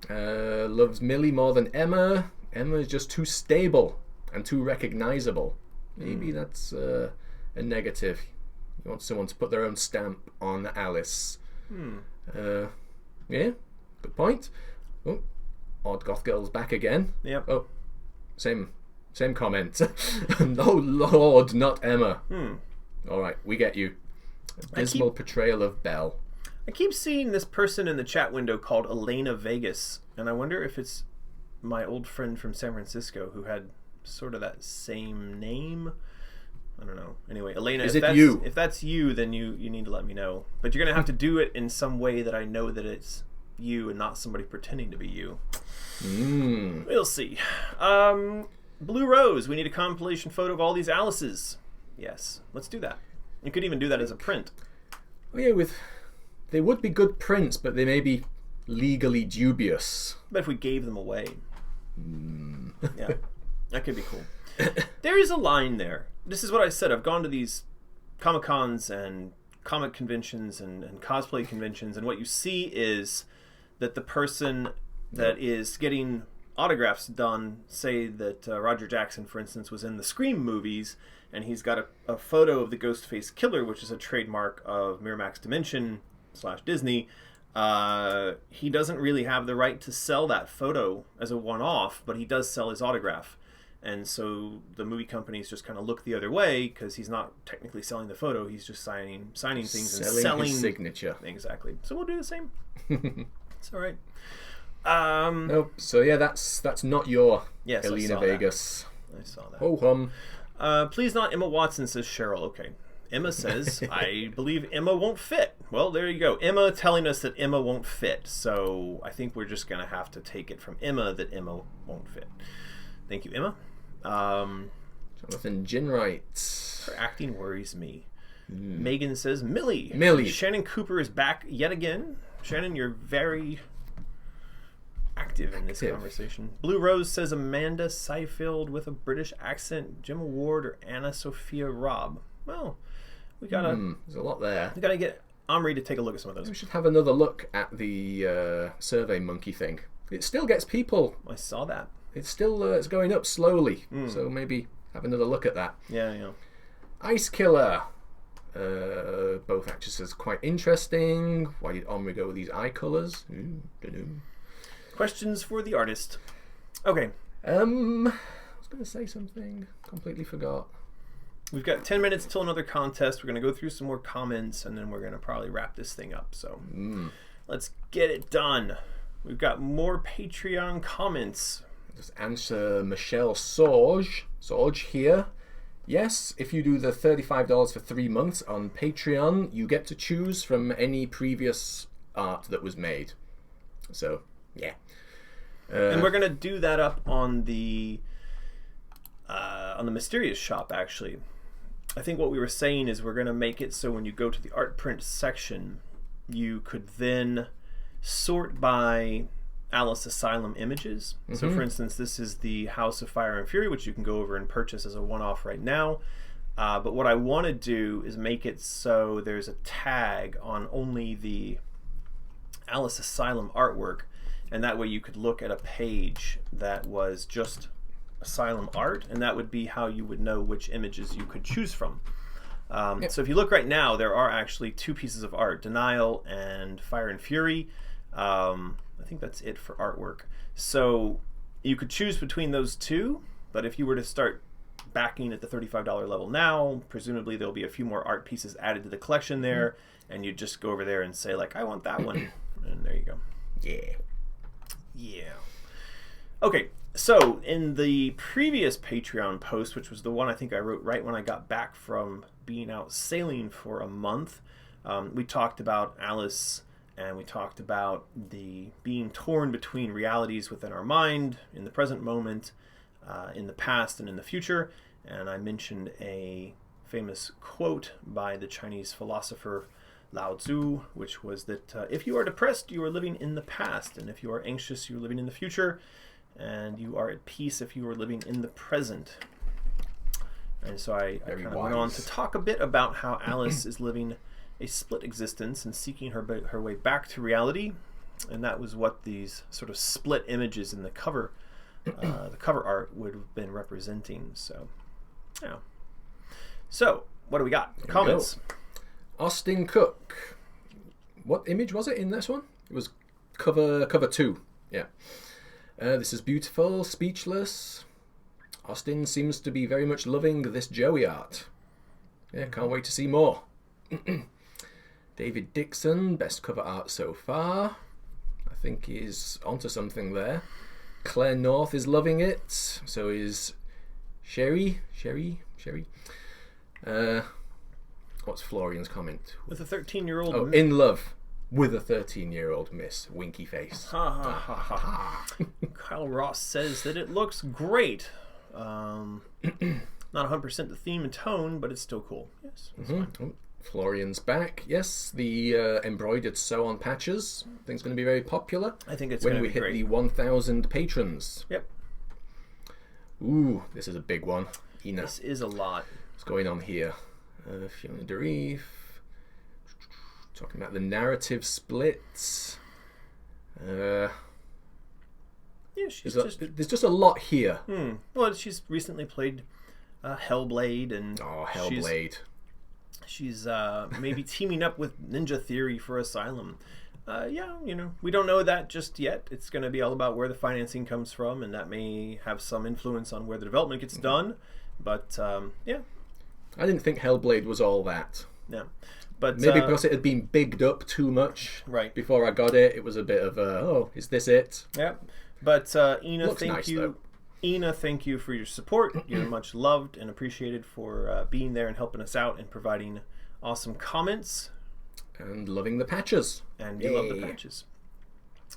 Loves Millie more than Emma. Emma is just too stable and too recognizable. Maybe that's a negative. You want someone to put their own stamp on Alice. Yeah, good point. Oh, Odd Goth Girl's back again. Yep. Oh, same comment. Oh Lord, not Emma. All right, we get you. A dismal portrayal of Belle. I keep seeing this person in the chat window called Elena Vegas, and I wonder if it's my old friend from San Francisco who had sort of that same name. I don't know. Anyway, Elena, if that's you, then you need to let me know. But you're going to have to do it in some way that I know that it's you and not somebody pretending to be you. We'll see. Blue Rose, we need a compilation photo of all these Alices. Yes, let's do that. You could even do that as a print. Oh yeah, they would be good prints, but they may be legally dubious. But if we gave them away. Yeah, that could be cool. There is a line there. This is what I said. I've gone to these Comic-Cons and comic conventions and cosplay conventions, and what you see is that the person that is getting autographs done, say that Roger Jackson, for instance, was in the Scream movies, and he's got a photo of the Ghostface Killer, which is a trademark of Miramax Dimension / Disney. He doesn't really have the right to sell that photo as a one-off, but he does sell his autograph. And so the movie companies just kind of look the other way because he's not technically selling the photo. He's just signing things and selling his signature. Exactly. So we'll do the same. It's all right. Nope. So yeah, that's not your Elena Vegas. I saw that. Ho hum. Please not Emma Watson, says Cheryl. Okay. Emma says, I believe Emma won't fit. Well, there you go. Emma telling us that Emma won't fit. So I think we're just going to have to take it from Emma that Emma won't fit. Thank you, Emma. Jonathan Ginwright. Her acting worries me. Megan says, Millie. Shannon Cooper is back yet again. Shannon, you're very active in this conversation. Blue Rose says Amanda Seyfield with a British accent, Gemma Ward or Anna Sophia Robb. Well, we gotta. There's a lot there. We gotta get Omri to take a look at some of those. We should have another look at the Survey Monkey thing. It still gets people. I saw that. It's still it's going up slowly, so maybe have another look at that. Yeah. Ice Killer. Both actresses quite interesting. Why did Omri go with these eye colours? Dunno. Questions for the artist. Okay. I was going to say something. Completely forgot. We've got 10 minutes till another contest. We're going to go through some more comments, and then we're going to probably wrap this thing up. So let's get it done. We've got more Patreon comments. Just answer Michelle Sorge here. Yes, if you do the $35 for 3 months on Patreon, you get to choose from any previous art that was made. So, yeah. And we're going to do that up on the Mysterious Shop, actually. I think what we were saying is we're going to make it so when you go to the art print section, you could then sort by Alice Asylum images. So for instance, this is the House of Fire and Fury, which you can go over and purchase as a one-off right now. But what I want to do is make it so there's a tag on only the Alice Asylum artwork, and that way you could look at a page that was just Asylum art, and that would be how you would know which images you could choose from. So if you look right now, there are actually 2 pieces of art, Denial and Fire and Fury. I think that's it for artwork. So you could choose between those 2, but if you were to start backing at the $35 level now, presumably there'll be a few more art pieces added to the collection there, and you just go over there and say, like, I want that one, and there you go. Yeah. Okay, so in the previous Patreon post, which was the one I think I wrote right when I got back from being out sailing for a month, we talked about Alice, and we talked about the being torn between realities within our mind, in the present moment, in the past, and in the future. And I mentioned a famous quote by the Chinese philosopher Lao Tzu, which was that if you are depressed, you are living in the past, and if you are anxious, you are living in the future, and you are at peace if you are living in the present. And so I kind of went on to talk a bit about how Alice is living a split existence and seeking her way back to reality, and that was what these sort of split images in the cover art would have been representing. So, yeah. So, what do we got? Comments. Austin Cook. What image was it in this one? It was cover 2. Yeah. This is beautiful, speechless. Austin seems to be very much loving this Joey art. Yeah, can't wait to see more. David Dixon, best cover art so far. I think he's onto something there. Claire North is loving it. So is Sherry. What's Florian's comment? With a 13-year-old. Oh, in love with a 13-year-old miss. Winky face. Kyle Ross says that it looks great. Not 100% the theme and tone, but it's still cool. Yes. Fine. Florian's back. Yes, the embroidered sew-on patches. I think it's going to be very popular. I think it's going to be great. When we hit the 1,000 patrons. Yep. Ooh, this is a big one. Ina. This is a lot. What's going on here? Fiona Dereef. Talking about the narrative splits. Yeah, there's just a lot here. Well, she's recently played Hellblade, and Hellblade. She's maybe teaming up with Ninja Theory for Asylum. Yeah, we don't know that just yet. It's going to be all about where the financing comes from, and that may have some influence on where the development gets done. But yeah, I didn't think Hellblade was all that. Yeah, but maybe because it had been bigged up too much. Right. Before I got it, it was a bit of is this it? Yeah. But Ina, Looks thank nice, you. Though. Ina, thank you for your support. You're much loved and appreciated for being there and helping us out and providing awesome comments. And loving the patches. And you love the patches.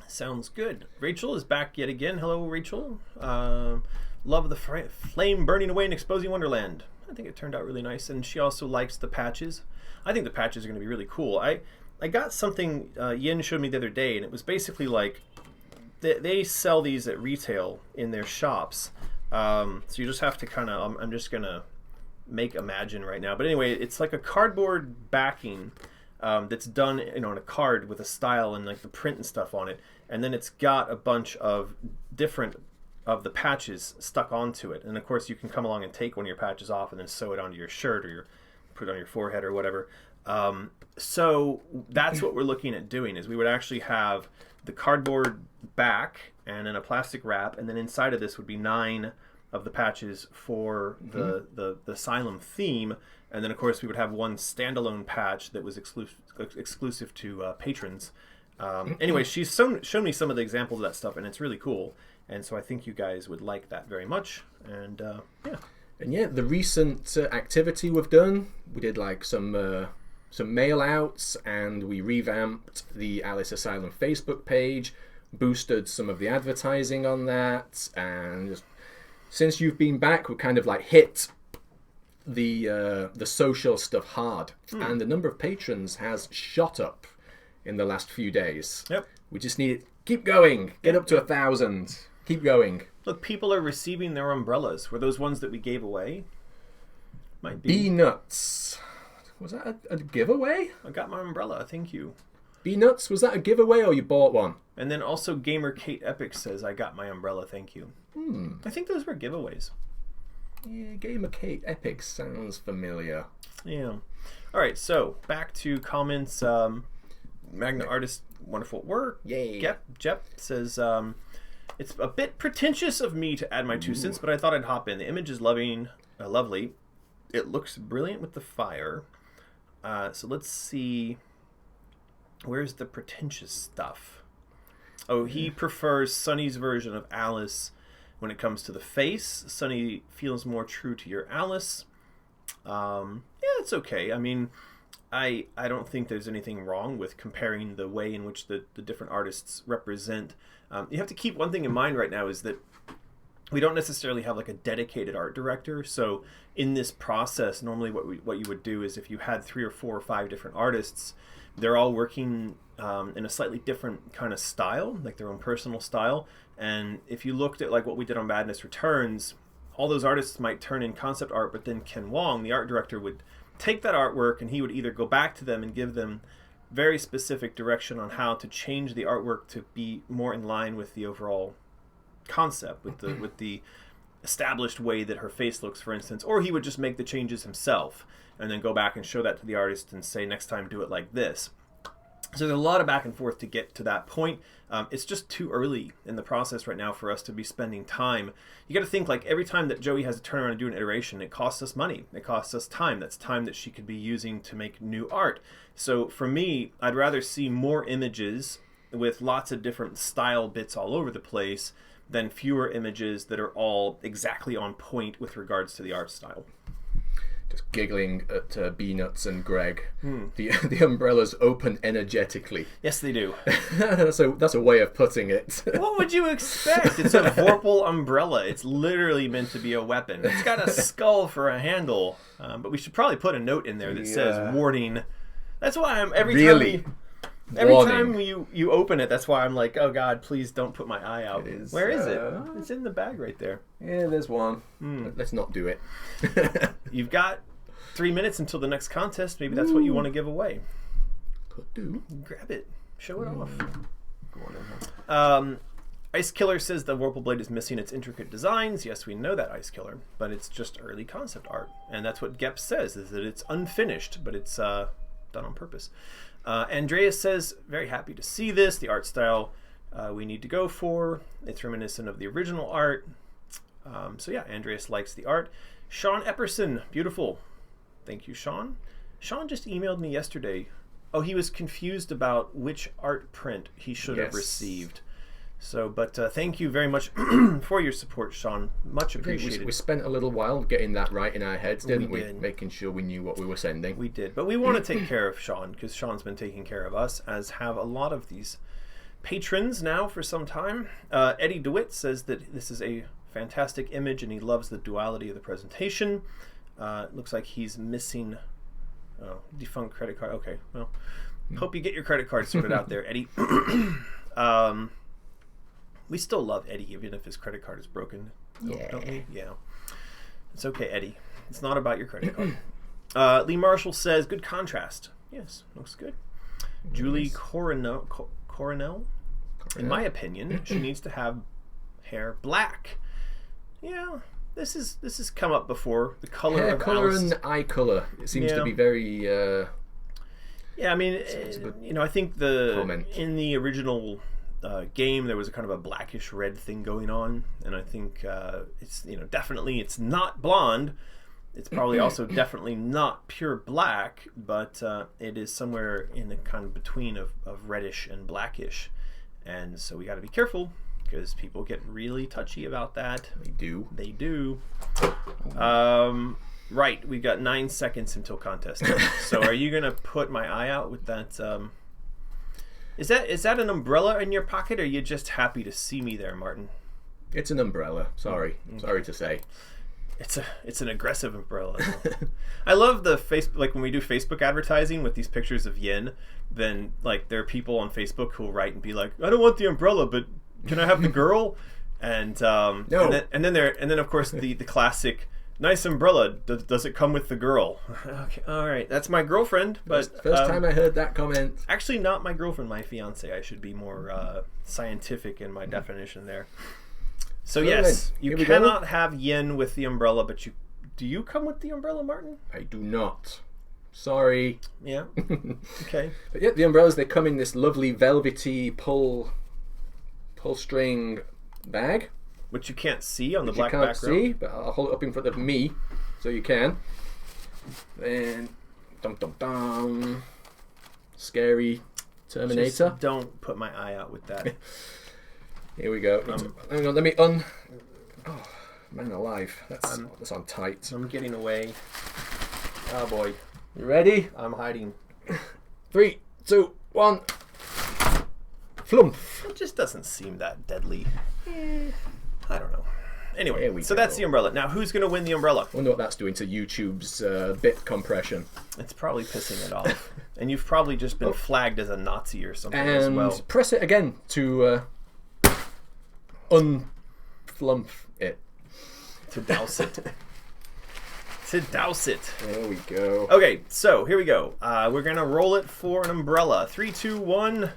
Sounds good. Rachel is back yet again. Hello, Rachel. Love the flame burning away and exposing Wonderland. I think it turned out really nice. And she also likes the patches. I think the patches are going to be really cool. I got something Yin showed me the other day, and it was basically like they sell these at retail in their shops. So you just have to kind of, I'm just going to make Imagine right now. But anyway, it's like a cardboard backing that's done on a card with a style and like the print and stuff on it. And then it's got a bunch of different of the patches stuck onto it. And of course you can come along and take one of your patches off and then sew it onto your shirt or your put it on your forehead or whatever. So that's what we're looking at doing, is we would actually have the cardboard back and then a plastic wrap, and then inside of this would be 9 of the patches for the Asylum theme, and then of course we would have one standalone patch that was exclusive to patrons. Anyway, she's shown me some of the examples of that stuff, and it's really cool, and so I think you guys would like that very much. And yeah. And yeah, the recent activity we've done, we did like some mail outs, and we revamped the Alice Asylum Facebook page, boosted some of the advertising on that, and just, since you've been back, we've kind of like hit the social stuff hard, and the number of patrons has shot up in the last few days. Yep. We just need it. Keep going. Get up to 1,000. Keep going. Look, people are receiving their umbrellas. Were those ones that we gave away? Might be. Bee nuts. Was that a giveaway? I got my umbrella. Thank you. Bee nuts. Was that a giveaway or you bought one? And then also Gamer Kate Epic says, I got my umbrella. Thank you. I think those were giveaways. Yeah, Gamer Kate Epic sounds familiar. Yeah. All right. So back to comments. Magna Artist, wonderful work. Yay. Jep says, it's a bit pretentious of me to add my 2 cents, but I thought I'd hop in. The image is lovely. It looks brilliant with the fire. So let's see. Where's the pretentious stuff? Oh, he prefers Sunny's version of Alice when it comes to the face. Sunny feels more true to your Alice. Yeah, it's okay. I mean, I don't think there's anything wrong with comparing the way in which the different artists represent. You have to keep one thing in mind right now, is that we don't necessarily have like a dedicated art director. So in this process, normally what you would do is, if you had 3 or 4 or 5 different artists, they're all working in a slightly different kind of style, like their own personal style. And if you looked at like what we did on Madness Returns, all those artists might turn in concept art, but then Ken Wong, the art director, would take that artwork and he would either go back to them and give them very specific direction on how to change the artwork to be more in line with the overall concept, with the established way that her face looks, for instance. Or he would just make the changes himself and then go back and show that to the artist and say, next time do it like this. So there's a lot of back and forth to get to that point. It's just too early in the process right now for us to be spending time. You got to think, like, every time that Joey has to turn around and do an iteration, it costs us money. It costs us time. That's time that she could be using to make new art. So for me, I'd rather see more images with lots of different style bits all over the place than fewer images that are all exactly on point with regards to the art style. Just giggling at Bee Nuts and Greg. The umbrellas open energetically. Yes, they do. That's a way of putting it. What would you expect? It's a Vorpal umbrella. It's literally meant to be a weapon. It's got a skull for a handle. But we should probably put a note in there that says warning. That's why I'm every time you open it, that's why I'm like, oh God, please don't put my eye out. Where is it? It's in the bag right there. Yeah, there's one. Let's not do it. You've got 3 minutes until the next contest. Maybe that's what you want to give away. Could do. Grab it. Show it off. Go on. Ice Killer says the Vorpal Blade is missing its intricate designs. Yes, we know that, Ice Killer, but it's just early concept art. And that's what Gep says, is that it's unfinished, but it's done on purpose. Andreas says, very happy to see this. The art style we need to go for. It's reminiscent of the original art. So yeah, Andreas likes the art. Sean Epperson, beautiful. Thank you, Sean. Sean just emailed me yesterday. Oh, he was confused about which art print he should have received. So, but thank you very much for your support, Sean. Much appreciated. We spent a little while getting that right in our heads, didn't we? Making sure we knew what we were sending. We did. But we want to take care of Sean, because Sean's been taking care of us, as have a lot of these patrons now for some time. Eddie DeWitt says that this is a fantastic image and he loves the duality of the presentation. It looks like he's missing defunct credit card. Okay, well, hope you get your credit card sorted out there, Eddie. We still love Eddie, even if his credit card is broken. Don't we? Yeah. It's okay, Eddie. It's not about your credit card. Lee Marshall says, good contrast. Yes, looks good. Nice. Julie Coronel. In my opinion, she needs to have hair black. Yeah, This has come up before. The color Hair of color Alice. and eye color. It seems to be very. Yeah, I mean, I think comment. in the original game there was a kind of a blackish red thing going on, and I think it's definitely it's not blonde. It's probably also definitely not pure black, but it is somewhere in the kind of between of reddish and blackish, and so we got to be careful because people get really touchy about that. They do. Right, we've got 9 seconds until contest. So are you going to put my eye out with that? Is that an umbrella in your pocket, or are you just happy to see me there, Martin? It's an umbrella. Sorry to say. It's an aggressive umbrella. I love the Facebook, like when we do Facebook advertising with these pictures of yin, then like there are people on Facebook who'll write and be like, I don't want the umbrella, but can I have the girl? And no. and then of course the classic, nice umbrella. Does it come with the girl? Okay, all right, that's my girlfriend. But first time I heard that comment. Actually, not my girlfriend, my fiance. I should be more scientific in my definition there. So yes, you cannot have yin with the umbrella, but do you come with the umbrella, Martin? I do not. Sorry. Yeah. Okay. But yeah, the umbrellas, they come in this lovely velvety pull string bag, which you can't see on the black background. You can't see, but I'll hold it up in front of me so you can. Then, dum dum dum, scary Terminator. Just don't put my eye out with that. Here we go. Hang on, let me Oh, man alive. That's on tight. I'm getting away. Oh boy. You ready? I'm hiding. 3, 2, 1. Flump. It just doesn't seem that deadly. I don't know. Anyway, so go. that's the umbrella. Now, who's going to win the umbrella? I wonder what that's doing to YouTube's bit compression. It's probably pissing it off. And you've probably just been flagged as a Nazi or something as And well. press it again to unflump it. To douse it. To douse it. There we go. Okay, so here we go. We're going to roll it for an umbrella. 3, 2, 1.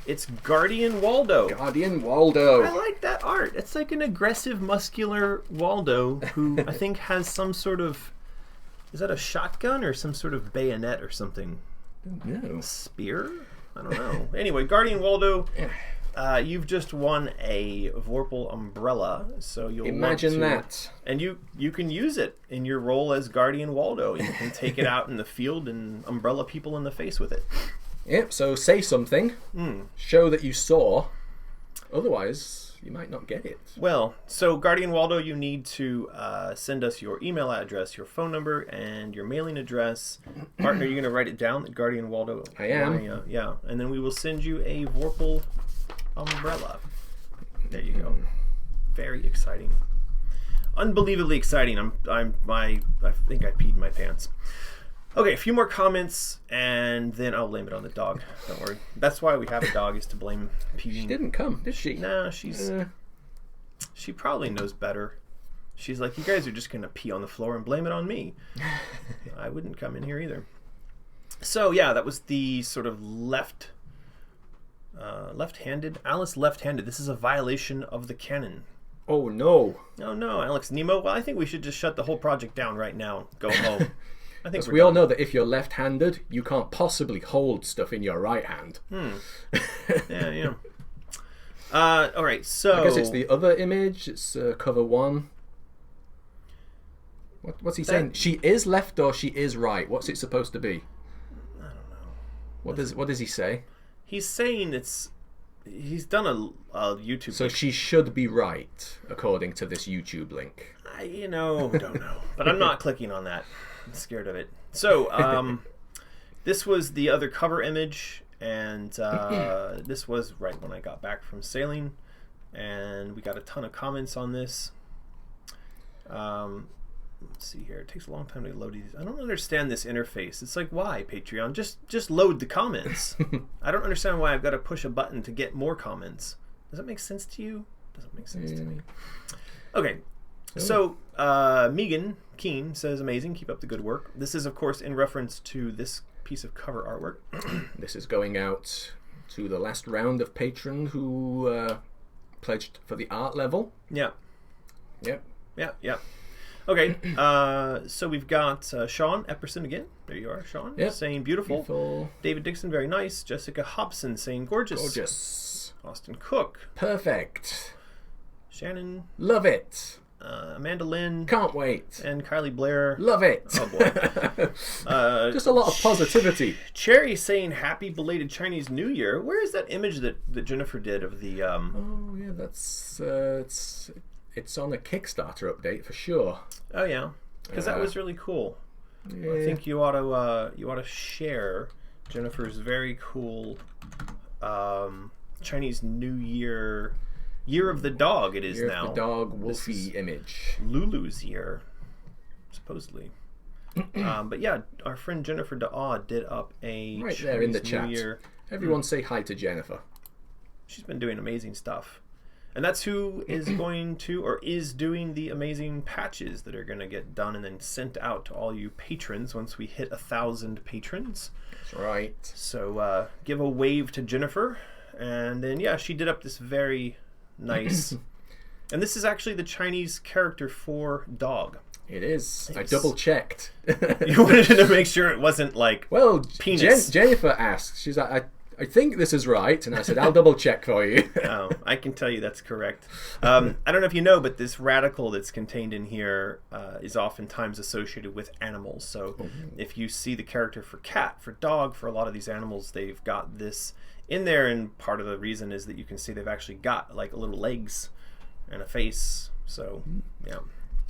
It's Guardian Waldo. Guardian Waldo. I like that art. It's like an aggressive, muscular Waldo who I think has some sort of... Is that a shotgun or some sort of bayonet or something? No. Spear? I don't know. Anyway, Guardian Waldo, you've just won a Vorpal umbrella, so you'll imagine that. And you can use it in your role as Guardian Waldo. You can take it out in the field and umbrella people in the face with it. Yep, so say something. Show that you saw. Otherwise, you might not get it. Well, so Guardian Waldo, you need to send us your email address, your phone number, and your mailing address. Martin, are you going to write it down, Guardian Waldo? I am. Yeah, and then we will send you a Vorpal umbrella. There you go. Very exciting. Unbelievably exciting. I think I peed my pants. Okay, a few more comments, and then I'll blame it on the dog. Don't worry. That's why we have a dog, is to blame peeing. She didn't come, did she? No, she probably knows better. She's like, you guys are just going to pee on the floor and blame it on me. I wouldn't come in here either. So, yeah, that was the sort of left-handed. Alice left-handed. This is a violation of the canon. Oh, no. Oh, no, Alex Nemo. Well, I think we should just shut the whole project down right now. Go home. I think we all know that if you're left-handed, you can't possibly hold stuff in your right hand. Yeah. All right, so... I guess it's the other image. It's cover 1. What's he saying? She is left or she is right? What's it supposed to be? I don't know. What does he say? He's saying he's done a YouTube... So she should be right, according to this YouTube link. I don't know. But I'm not clicking on that. I'm scared of it. So, this was the other cover image, and this was right when I got back from sailing, and we got a ton of comments on this. Let's see here. It takes a long time to load these. I don't understand this interface. It's like, why, Patreon? Just load the comments. I don't understand why I've got to push a button to get more comments. Does that make sense to you? Doesn't make sense to me. Okay. So, Megan Keene says, amazing, keep up the good work. This is, of course, in reference to this piece of cover artwork. This is going out to the last round of patron who pledged for the art level. Yeah. Yep. Yeah, yeah. Okay, so we've got Sean Epperson again. There you are, Sean. Yep. Saying beautiful. Beautiful. David Dixon, very nice. Jessica Hobson saying gorgeous. Gorgeous. Austin Cook. Perfect. Shannon. Love it. Amanda Lynn. Can't wait. And Kylie Blair. Love it. Oh, boy. Just a lot of positivity. Cherry saying happy belated Chinese New Year. Where is that image that Jennifer did of the... Oh, yeah, that's... It's on a Kickstarter update for sure. Oh, yeah. Because that was really cool. Yeah. I think you ought to share Jennifer's very cool Chinese New Year of the dog. It is Year now of the dog wolfy image. Lulu's year, supposedly. But yeah, our friend Jennifer Daw did up a Right Chinese there in the New chat. Year. Everyone say hi to Jennifer. She's been doing amazing stuff. And that's who is going to, or is doing, the amazing patches that are going to get done and then sent out to all you patrons once we hit 1,000 patrons. That's right. So give a wave to Jennifer. And then, yeah, she did up this very nice... And this is actually the Chinese character for dog. It is. I double checked. You wanted to make sure it wasn't like penis. Jennifer asked. She's like, I think this is right, and I said I'll double check for you. Oh, I can tell you that's correct. I don't know if you know, but this radical that's contained in here is oftentimes associated with animals. So if you see the character for cat, for dog, for a lot of these animals, they've got this in there, and part of the reason is that you can see they've actually got like little legs and a face. So yeah.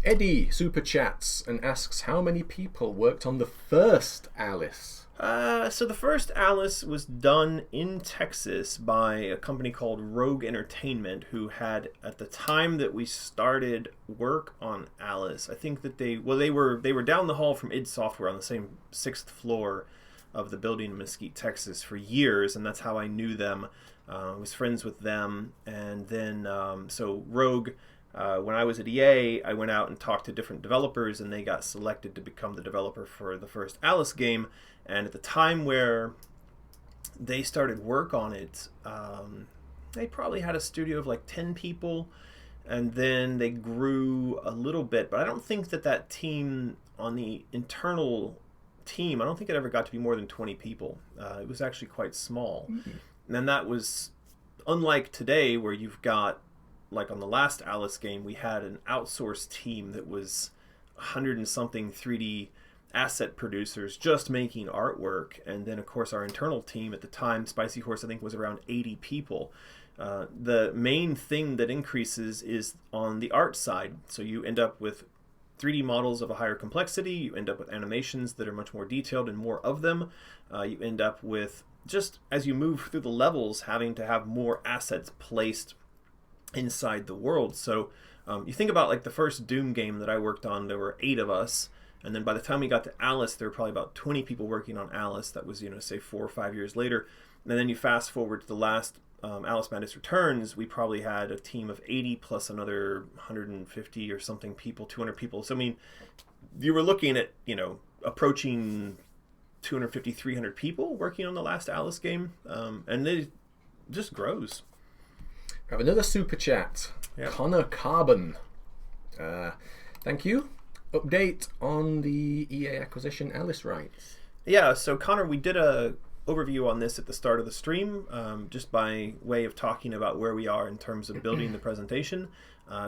Eddie super chats and asks how many people worked on the first Alice. So the first Alice was done in Texas by a company called Rogue Entertainment, who had, at the time that we started work on Alice, I think that they were down the hall from id Software on the same 6th floor of the building in Mesquite, Texas for years, and that's how I knew them. I was friends with them, and then so Rogue, when I was at EA, I went out and talked to different developers, and they got selected to become the developer for the first Alice game. And at the time where they started work on it, they probably had a studio of like 10 people, and then they grew a little bit. But I don't think that team, on the internal team, I don't think it ever got to be more than 20 people. It was actually quite small. Mm-hmm. And that was unlike today, where you've got, like on the last Alice game, we had an outsourced team that was 100 and something 3D asset producers just making artwork, and then of course our internal team at the time, Spicy Horse, I think was around 80 people. The main thing that increases is on the art side, so you end up with 3D models of a higher complexity, you end up with animations that are much more detailed and more of them, you end up with, just as you move through the levels, having to have more assets placed inside the world. So you think about like the first Doom game that I worked on, there were 8 of us. And then by the time we got to Alice, there were probably about 20 people working on Alice. That was, say 4 or 5 years later. And then you fast forward to the last Alice Madness Returns, we probably had a team of 80 plus another 150 or something people, 200 people. So, I mean, you were looking at, approaching 250, 300 people working on the last Alice game. And it just grows. We have another super chat. Yep. Connor Carbon. Thank you. Update on the EA acquisition Alice rights. Yeah, so Connor, we did a overview on this at the start of the stream, just by way of talking about where we are in terms of building the presentation.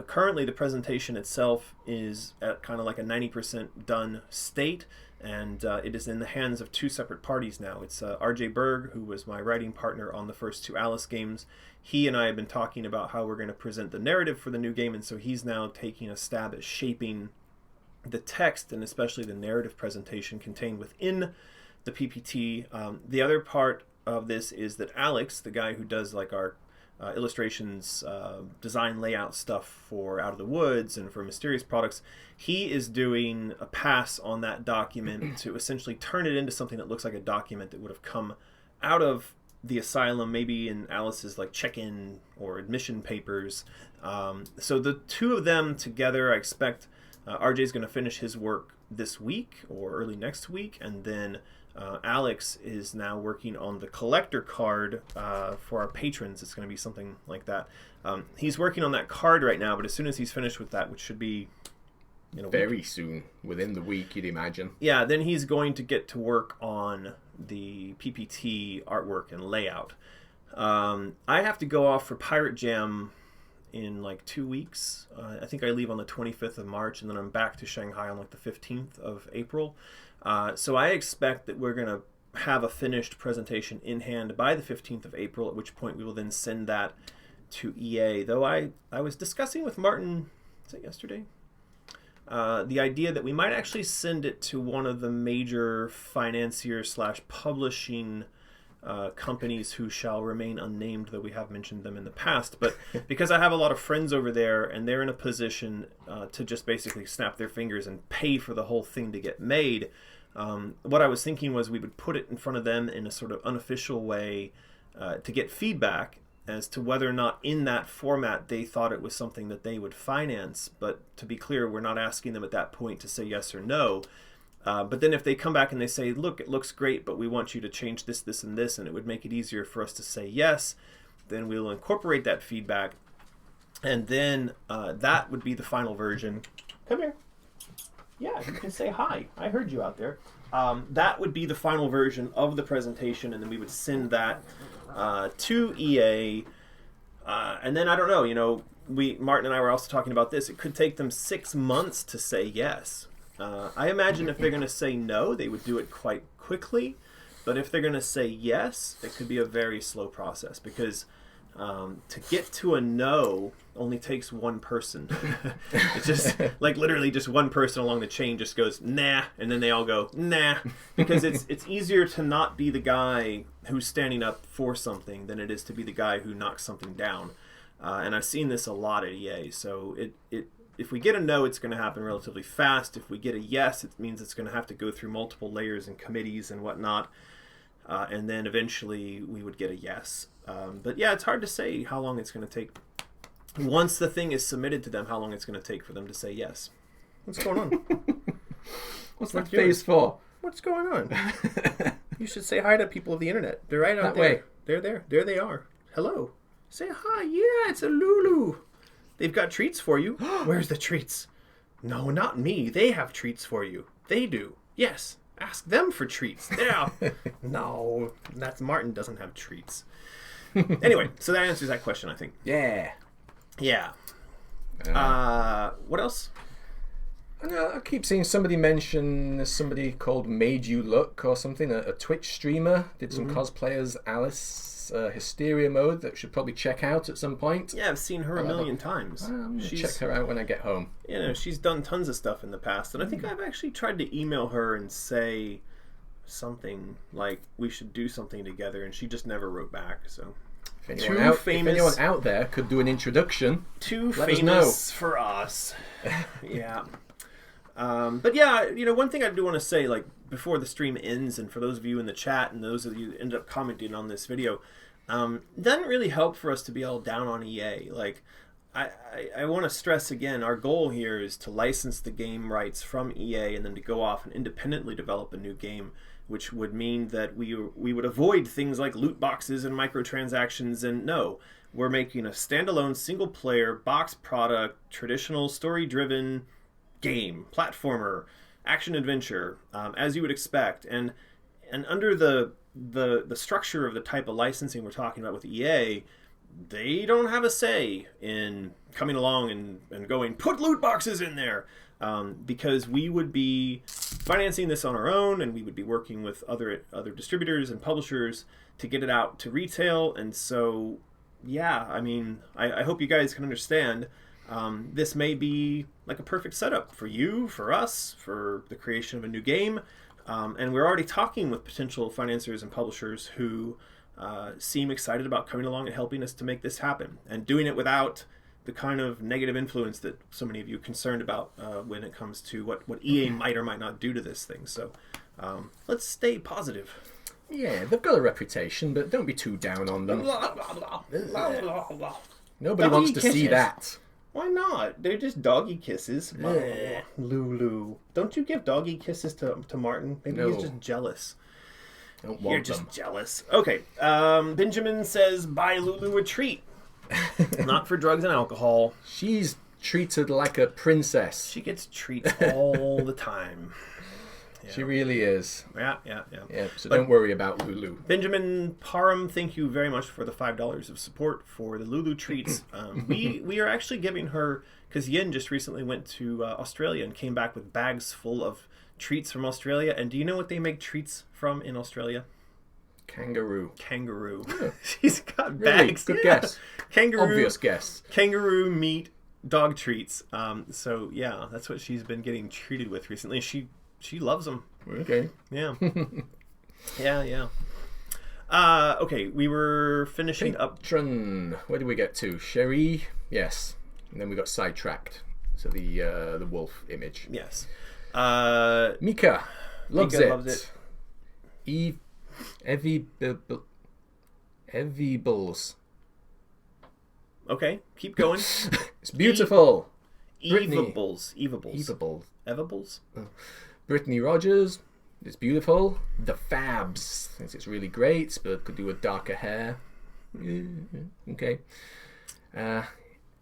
Currently, the presentation itself is at kind of like a 90% done state, and it is in the hands of 2 separate parties now. It's RJ Berg, who was my writing partner on the first 2 Alice games. He and I have been talking about how we're going to present the narrative for the new game, and so he's now taking a stab at shaping the text and especially the narrative presentation contained within the PPT. The other part of this is that Alex, the guy who does like our illustrations, design layout stuff for Out of the Woods and for Mysterious Products, he is doing a pass on that document to essentially turn it into something that looks like a document that would have come out of the Asylum, maybe in Alice's like check-in or admission papers. So the 2 of them together, I expect RJ is going to finish his work this week or early next week, and then Alex is now working on the collector card for our patrons. It's going to be something like that. He's working on that card right now, but as soon as he's finished with that, which should be in a week. Very soon, within the week, you'd imagine. Yeah, then he's going to get to work on the PPT artwork and layout. I have to go off for Pirate Jam in like 2 weeks. I think I leave on the 25th of March, and then I'm back to Shanghai on like the 15th of April. So I expect that we're going to have a finished presentation in hand by the 15th of April, at which point we will then send that to EA. Though I was discussing with Martin, was it yesterday? The idea that we might actually send it to one of the major financier/publishing companies who shall remain unnamed, though we have mentioned them in the past. But because I have a lot of friends over there, and they're in a position to just basically snap their fingers and pay for the whole thing to get made, what I was thinking was we would put it in front of them in a sort of unofficial way to get feedback as to whether or not in that format they thought it was something that they would finance. But to be clear, we're not asking them at that point to say yes or no. But then if they come back and they say, look, it looks great, but we want you to change this, this, and this, and it would make it easier for us to say yes, then we'll incorporate that feedback. And then that would be the final version. Come here. Yeah, you can say hi. I heard you out there. That would be the final version of the presentation, and then we would send that to EA. And then, I don't know, Martin and I were also talking about this. It could take them 6 months to say yes. I imagine if they're going to say no, they would do it quite quickly. But if they're going to say yes, it could be a very slow process, because to get to a no only takes one person. It's just like literally just one person along the chain just goes nah, and then they all go nah, because it's easier to not be the guy who's standing up for something than it is to be the guy who knocks something down. And I've seen this a lot at EA. So if we get a no, it's going to happen relatively fast. If we get a yes, it means it's going to have to go through multiple layers and committees and whatnot. And then eventually we would get a yes. But yeah, it's hard to say how long it's going to take. Once the thing is submitted to them, how long it's going to take for them to say yes. What's going on? What's that face for? What's going on? You should say hi to people of the internet. They're right out That there. way. They're there. There they are. Hello. Say hi. Yeah, it's a Lulu. They've got treats for you. Where's the treats? No, not me. They have treats for you. They do. Yes. Ask them for treats. Yeah. No, that's Martin doesn't have treats. Anyway, so that answers that question, I think. Yeah. Yeah. What else? I keep seeing somebody mention somebody called Made You Look or something, a Twitch streamer, did some cosplay as Alice, Hysteria mode that should probably check out at some point. Yeah, I've seen her a million times. I'm going to check her out when I get home. She's done tons of stuff in the past, and I think I've actually tried to email her and say something like we should do something together, and she just never wrote back. So if anyone out there could do an introduction, too let famous us know. for us. Yeah. But yeah, one thing I do want to say, like, before the stream ends, and for those of you in the chat and those of you that end up commenting on this video, doesn't really help for us to be all down on EA. Like, I want to stress again, our goal here is to license the game rights from EA and then to go off and independently develop a new game, which would mean that we would avoid things like loot boxes and microtransactions. And no, we're making a standalone single-player box product, traditional story-driven game, platformer, action adventure, as you would expect. And under the structure of the type of licensing we're talking about with EA, they don't have a say in coming along and going, put loot boxes in there, because we would be financing this on our own, and we would be working with other distributors and publishers to get it out to retail. And so, yeah, I mean, I hope you guys can understand. This may be like a perfect setup for you, for us, for the creation of a new game. And we're already talking with potential financiers and publishers who seem excited about coming along and helping us to make this happen, and doing it without the kind of negative influence that so many of you are concerned about when it comes to what EA might or might not do to this thing. So let's stay positive. Yeah, they've got a reputation, but don't be too down on them. Nobody wants to see that. Why not? They're just doggy kisses. Oh, Lulu. Don't you give doggy kisses to Martin? Maybe he's just jealous. You're just jealous. Okay. Benjamin says, buy Lulu a treat. Not for drugs and alcohol. She's treated like a princess. She gets treats all the time. Yeah. She really is. Yeah. So don't worry about Lulu. Benjamin Parham, thank you very much for the $5 of support for the Lulu treats. We are actually giving her, because Yin just recently went to Australia and came back with bags full of treats from Australia. And do you know what they make treats from in Australia? Kangaroo. Yeah. She's got Really? bags. Good guess. Kangaroo. Obvious guess. Kangaroo meat dog treats. So yeah, that's what she's been getting treated with recently. She loves them. Okay. Yeah. Yeah. Okay, we were finishing up. Patron. Where did we get to? Sherry. Yes. And then we got sidetracked. So the wolf image. Yes. Mika loves Mika it. loves it. Eviebles. Okay, keep going. It's beautiful. Evables. Evables? Brittany Rogers. It's beautiful. The Fabs thinks it's really great, but could do with darker hair. Okay.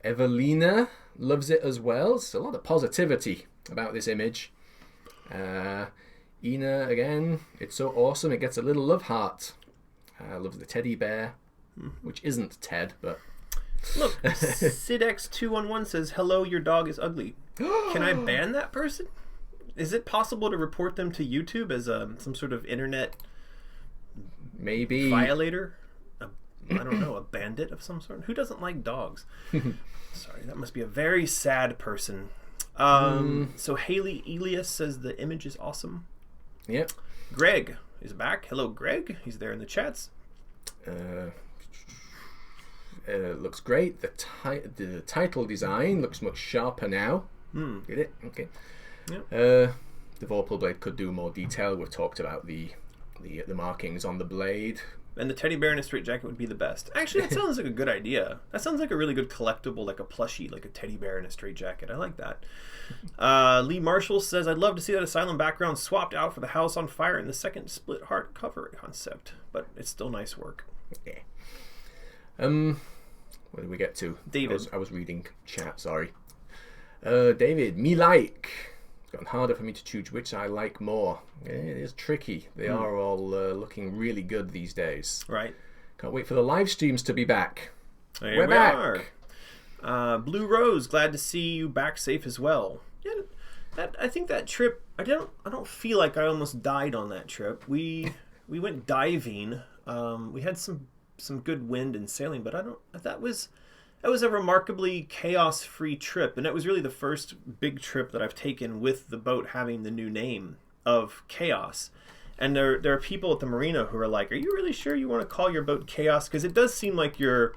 Evelina loves it as well. It's a lot of positivity about this image. Ina, again, it's so awesome. It gets a little love heart. Loves the teddy bear, which isn't Ted, but... Look, SidX211 says, hello, your dog is ugly. Can I ban that person? Is it possible to report them to YouTube as some sort of internet maybe violator? I don't know, a bandit of some sort? Who doesn't like dogs? Sorry, that must be a very sad person. So Haley Elias says the image is awesome. Yep. Greg is back. Hello, Greg. He's there in the chats. Looks great. The title design looks much sharper now. Get it? Okay. Yep. The Vorpal blade could do more detail. We've talked about the markings on the blade. And the teddy bear in a straitjacket would be the best. Actually, that sounds like a good idea. That sounds like a really good collectible, like a plushie, like a teddy bear in a straitjacket. I like that. Lee Marshall says, I'd love to see that Asylum background swapped out for the house on fire in the second split heart cover concept. But it's still nice work. Okay. Where did we get to? David. I was reading chat, sorry. David, me like. It's gotten harder for me to choose which I like more. It is tricky. They are all looking really good these days. Right. Can't wait for the live streams to be back. We're back. Blue Rose, glad to see you back safe as well. Yeah, I think that trip, I don't feel like I almost died on that trip. We went diving. We had some good wind and sailing, but that was a remarkably chaos-free trip, and it was really the first big trip that I've taken with the boat having the new name of Chaos. And there are people at the marina who are like, are you really sure you want to call your boat Chaos? Because it does seem like you're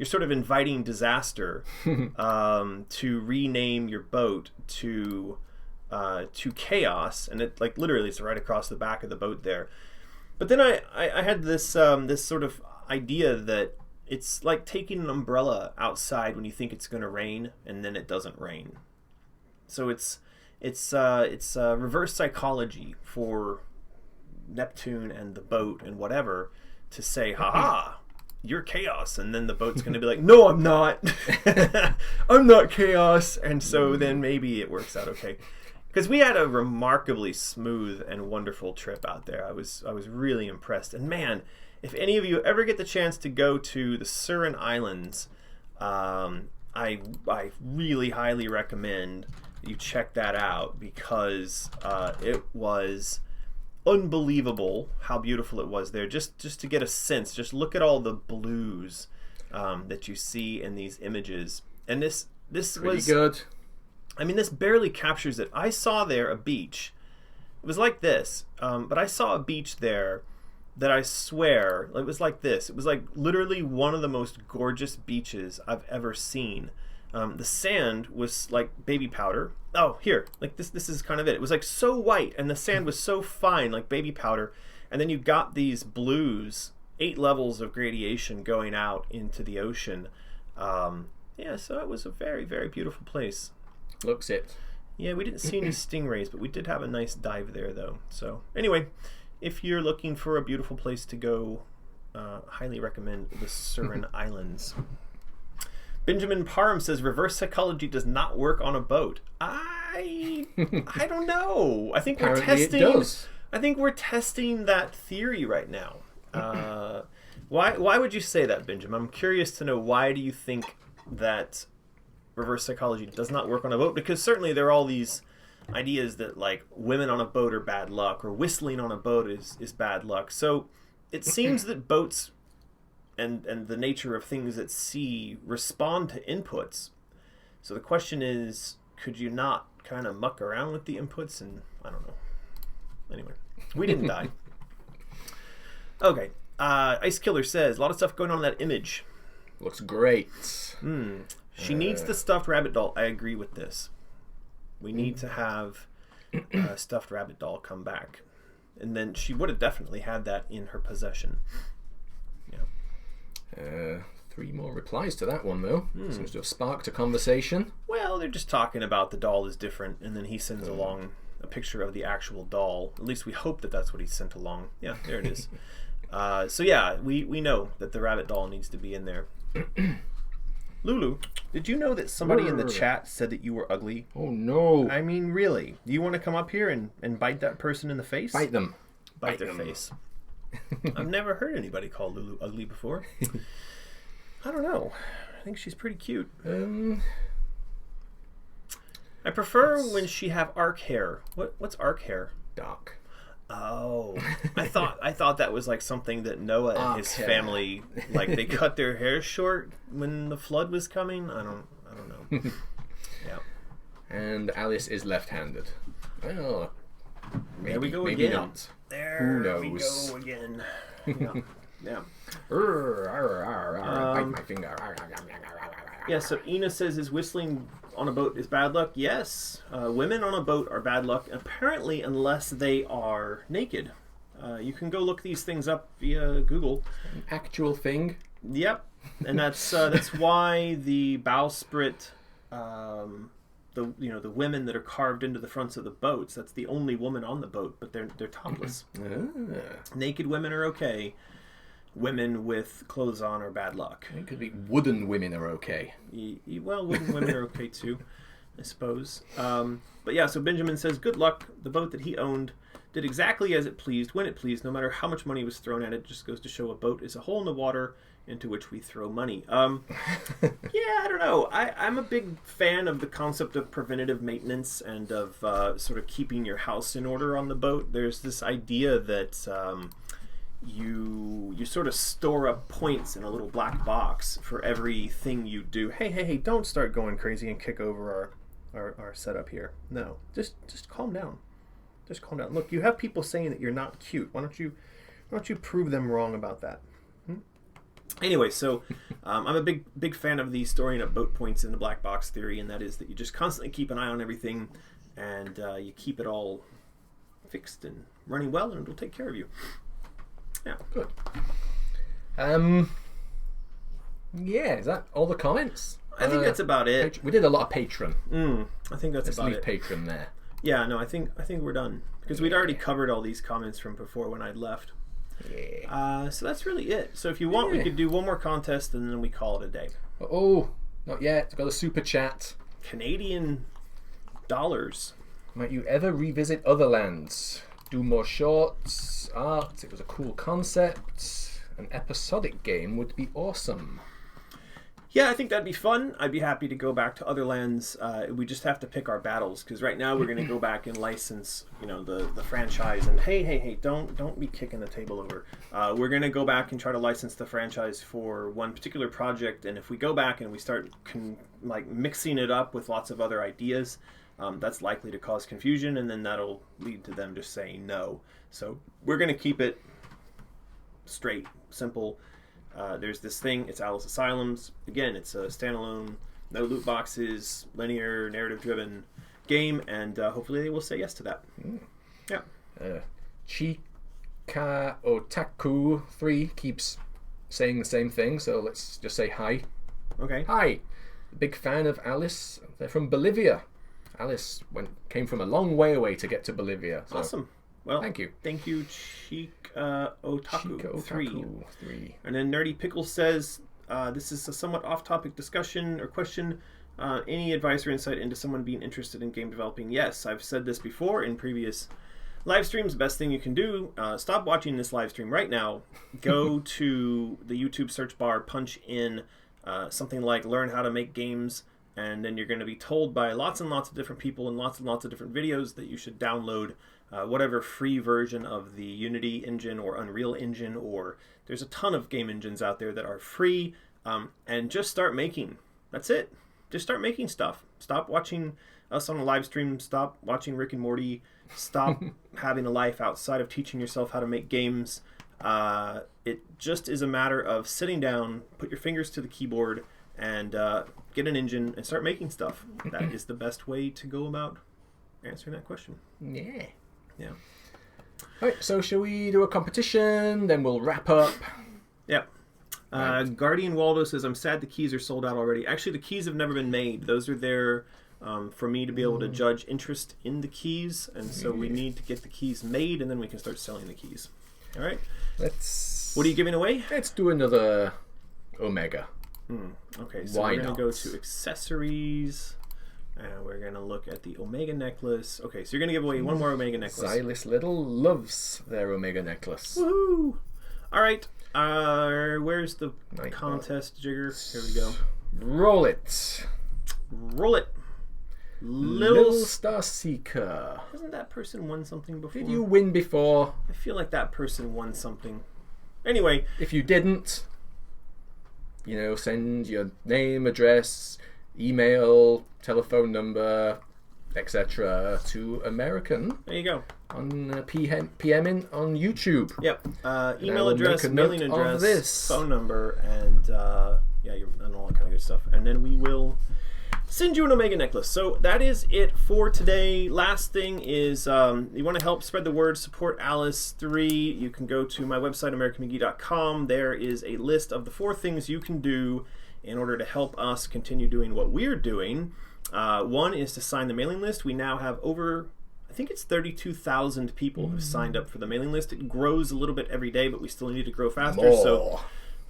sort of inviting disaster to rename your boat to Chaos, and it like literally it's right across the back of the boat there. But then I had this this sort of idea that it's like taking an umbrella outside when you think it's going to rain and then it doesn't rain. So it's reverse psychology for Neptune and the boat and whatever to say, haha, you're Chaos, and then the boat's going to be like, no, I'm not. I'm not Chaos. And so then maybe it works out okay. Because we had a remarkably smooth and wonderful trip out there. I was really impressed. And man, if any of you ever get the chance to go to the Surin Islands, I really highly recommend you check that out, because it was unbelievable how beautiful it was there. Just to get a sense, just look at all the blues that you see in these images. And this Pretty was good. I mean, this barely captures it. I saw there a beach. It was like this, but I saw a beach there that I swear, it was like this. It was like literally one of the most gorgeous beaches I've ever seen. The sand was like baby powder. Oh, here, like this is kind of it. It was like so white, and the sand was so fine, like baby powder. And then you got these blues, 8 levels of gradation going out into the ocean. Yeah, so it was a very, very beautiful place. Looks it. Yeah, we didn't see any stingrays, but we did have a nice dive there, though. So anyway, if you're looking for a beautiful place to go, highly recommend the Surin Islands. Benjamin Parham says reverse psychology does not work on a boat. I don't know. I think Apparently we're testing. it does. I think we're testing that theory right now. Why would you say that, Benjamin? I'm curious to know, why do you think that reverse psychology does not work on a boat? Because certainly there are all these ideas that like women on a boat are bad luck, or whistling on a boat is bad luck. So it seems that boats and the nature of things at sea respond to inputs. So the question is, could you not kind of muck around with the inputs? And I don't know. Anyway, we didn't die. Okay. Ice Killer says, a lot of stuff going on in that image. Looks great. She needs the stuffed rabbit doll. I agree with this. We need to have a stuffed rabbit doll come back. And then she would have definitely had that in her possession. Yeah. 3 more replies to that one, though. Seems to have sparked a conversation. Well, they're just talking about the doll is different, and then he sends along a picture of the actual doll. At least we hope that that's what he sent along. Yeah, there it is. So yeah, we know that the rabbit doll needs to be in there. Lulu, did you know that somebody in the chat said that you were ugly? Oh no. I mean, really? Do you want to come up here and bite that person in the face? Bite them. Bite their face. I've never heard anybody call Lulu ugly before. I don't know. I think she's pretty cute. I prefer when she have arc hair. What's arc hair? Dark. Oh, I thought that was like something that Noah and his family, like, they cut their hair short when the flood was coming. I don't know. Yeah. And Alice is left-handed. Well, maybe, there we go maybe again. Not. There Who knows? we go again. Yeah. Yeah. Bite my finger. Yeah, so Ina says, is whistling on a boat is bad luck? Yes. Women on a boat are bad luck, apparently, unless they are naked. You can go look these things up via Google. An actual thing? Yep. And that's why the bowsprit, the women that are carved into the fronts of the boats, that's the only woman on the boat, but they're topless. Naked women are okay. Women with clothes on are bad luck. It could be wooden women are okay. Well, wooden women are okay too, I suppose. But yeah, so Benjamin says, good luck. The boat that he owned did exactly as it pleased, when it pleased, no matter how much money was thrown at it. Just goes to show a boat is a hole in the water into which we throw money. Yeah, I don't know. I'm a big fan of the concept of preventative maintenance and of sort of keeping your house in order on the boat. There's this idea that you sort of store up points in a little black box for everything you do. Hey, don't start going crazy and kick over our setup here. No, just calm down. Just calm down. Look, you have people saying that you're not cute. Why don't you prove them wrong about that? Anyway, so I'm a big fan of the storing up boat points in the black box theory, and that is that you just constantly keep an eye on everything, and you keep it all fixed and running well, and it'll take care of you. Yeah, good. Yeah, is that all the comments? I think that's about it. We did a lot of Patreon. I think that's about it. Let's leave Patreon there. Yeah, no, I think we're done because we'd already covered all these comments from before when I'd left. Yeah. So that's really it. So if you want, we could do one more contest and then we call it a day. Oh, not yet. Got a super chat. Canadian dollars. Might you ever revisit Otherlands? Do more shorts, art. It was a cool concept. An episodic game would be awesome. Yeah, I think that'd be fun. I'd be happy to go back to Otherlands. We just have to pick our battles because right now we're going to go back and license, the franchise. And hey, don't be kicking the table over. We're going to go back and try to license the franchise for one particular project. And if we go back and we start mixing it up with lots of other ideas, that's likely to cause confusion, and then that'll lead to them just saying no. So we're going to keep it straight, simple. There's this thing, it's Alice Asylums. Again, it's a standalone, no loot boxes, linear, narrative-driven game, and hopefully they will say yes to that. Yeah. Chika Otaku 3 keeps saying the same thing, so let's just say hi. Okay. Hi. Big fan of Alice. They're from Bolivia. Alice came from a long way away to get to Bolivia. So. Awesome. Well, thank you. Thank you, Chika Otaku 3. 3. And then Nerdy Pickle says, This is a somewhat off-topic discussion or question. Any advice or insight into someone being interested in game developing? Yes, I've said this before in previous live streams. Best thing you can do, stop watching this live stream right now. Go to the YouTube search bar, punch in something like learn how to make games, and then you're going to be told by lots and lots of different people and lots of different videos that you should download whatever free version of the Unity engine or Unreal Engine, or there's a ton of game engines out there that are free, and just start making. That's it. Just start making stuff. Stop watching us on a live stream. Stop watching Rick and Morty. Stop having a life outside of teaching yourself how to make games. It just is a matter of sitting down, put your fingers to the keyboard, and get an engine and start making stuff. That is the best way to go about answering that question. Yeah. Yeah. All right, so shall we do a competition? Then we'll wrap up. Yep. Guardian Waldo says, I'm sad the keys are sold out already. Actually, the keys have never been made. Those are there for me to be able to judge interest in the keys. And so we need to get the keys made, and then we can start selling the keys. All right? What are you giving away? Let's do another Omega. Okay, so we're going to go to accessories. And we're going to look at the Omega necklace. Okay, so you're going to give away one more Omega necklace. Silas Little loves their Omega necklace. Woohoo! All right. Where's the contest jigger? Here we go. Roll it. Roll it. Little Star Seeker. Hasn't that person won something before? Did you win before? I feel like that person won something. Anyway. If you didn't, send your name, address, email, telephone number, etc. to American. There you go. On PMing on YouTube. Yep. Email address, mailing address, phone number, and and all that kind of good stuff. And then we will send you an Omega necklace. So that is it for today. Last thing is, you want to help spread the word, support Alice 3. You can go to my website, AmericanMcGee.com. There is a list of the 4 things you can do in order to help us continue doing what we're doing. One is to sign the mailing list. We now have over, I think it's 32,000 people who've signed up for the mailing list. It grows a little bit every day, but we still need to grow faster. So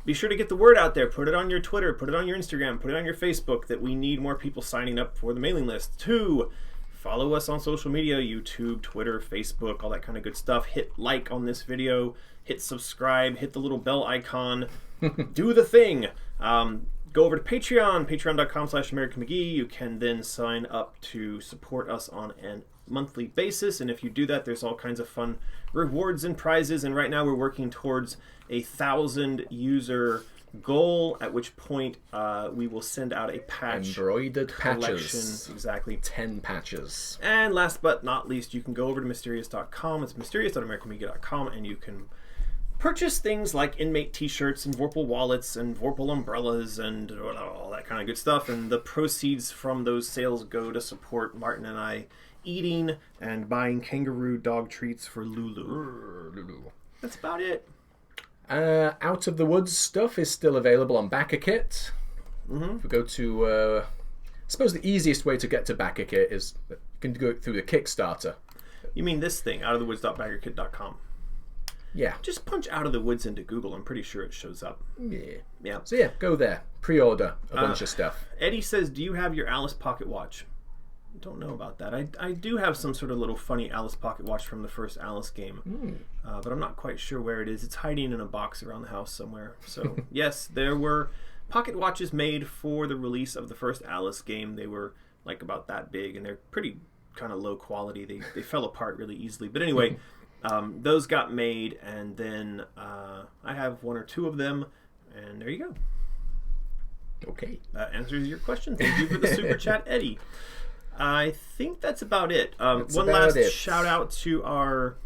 be sure to get the word out there. Put it on your Twitter, put it on your Instagram, put it on your Facebook that we need more people signing up for the mailing list. 2, follow us on social media, YouTube, Twitter, Facebook, all that kind of good stuff. Hit like on this video, hit subscribe, hit the little bell icon, do the thing. Go over to Patreon, patreon.com/AmericanMcGee. You can then sign up to support us on a monthly basis. And if you do that, there's all kinds of fun rewards and prizes. And right now we're working towards a 1,000 user goal, at which point we will send out a patch. Embroidered collection. patches. Exactly. 10 patches. And last but not least, you can go over to mysterious.com. It's mysterious.americanmedia.com, and you can purchase things like Inmate t-shirts and Vorpal wallets and Vorpal umbrellas and all that kind of good stuff. And the proceeds from those sales go to support Martin and I eating and buying kangaroo dog treats for Lulu. That's about it. Out of the Woods stuff is still available on BackerKit. If we go to, I suppose the easiest way to get to BackerKit is you can go through the Kickstarter. You mean this thing, outofthewoods.backerkit.com? Yeah. Just punch Out of the Woods into Google. I'm pretty sure it shows up. Yeah. So yeah, go there. Pre-order a bunch of stuff. Eddie says, do you have your Alice pocket watch? I don't know about that. I do have some sort of little funny Alice pocket watch from the first Alice game. But I'm not quite sure where it is. It's hiding in a box around the house somewhere. So yes, there were pocket watches made for the release of the first Alice game. They were like about that big, and they're pretty kind of low quality. They fell apart really easily. But anyway... those got made, and then I have 1 or 2 of them, and there you go. Okay. That answers your question. Thank you for the super chat, Eddie. I think that's about it. One last shout out to our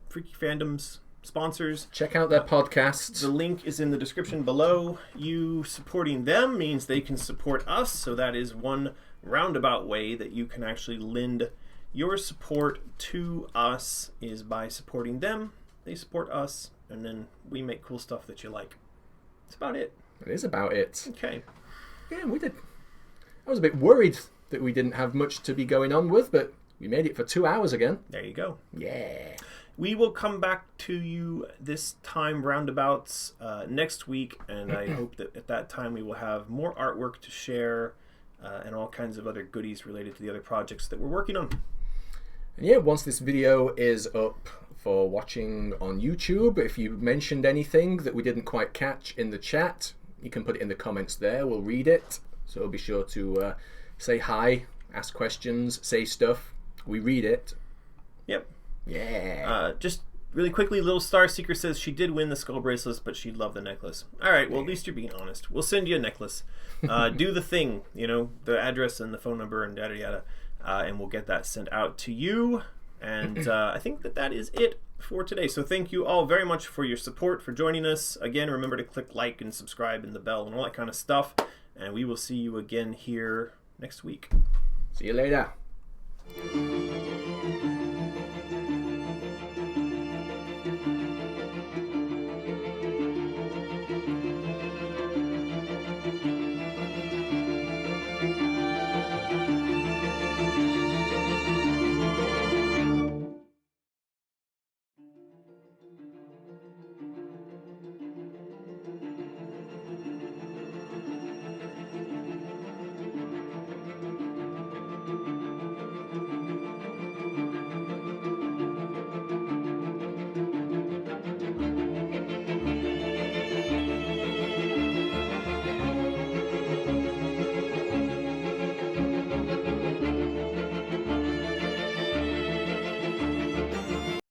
Freaky Fandoms sponsors. Check out their podcast. The link is in the description below. You supporting them means they can support us, so that is one roundabout way that you can actually lend your support to us is by supporting them. They support us, and then we make cool stuff that you like. That's about it. It is about it. Okay. Yeah, we did. I was a bit worried that we didn't have much to be going on with, but we made it for 2 hours again. There you go. Yeah. We will come back to you this time roundabouts next week, and I hope that at that time we will have more artwork to share and all kinds of other goodies related to the other projects that we're working on. And yeah, once this video is up for watching on YouTube, if you mentioned anything that we didn't quite catch in the chat, you can put it in the comments there. We'll read it. So be sure to say hi, ask questions, say stuff. We read it. Yep. Yeah. Just really quickly, Little Star Seeker says she did win the skull bracelets, but she'd love the necklace. All right, well, at least you're being honest. We'll send you a necklace. Do the thing, the address and the phone number and yada yada, and we'll get that sent out to you. And I think that is it for today. So thank you all very much for your support, for joining us. Again, remember to click like and subscribe and the bell and all that kind of stuff. And we will see you again here next week. See you later.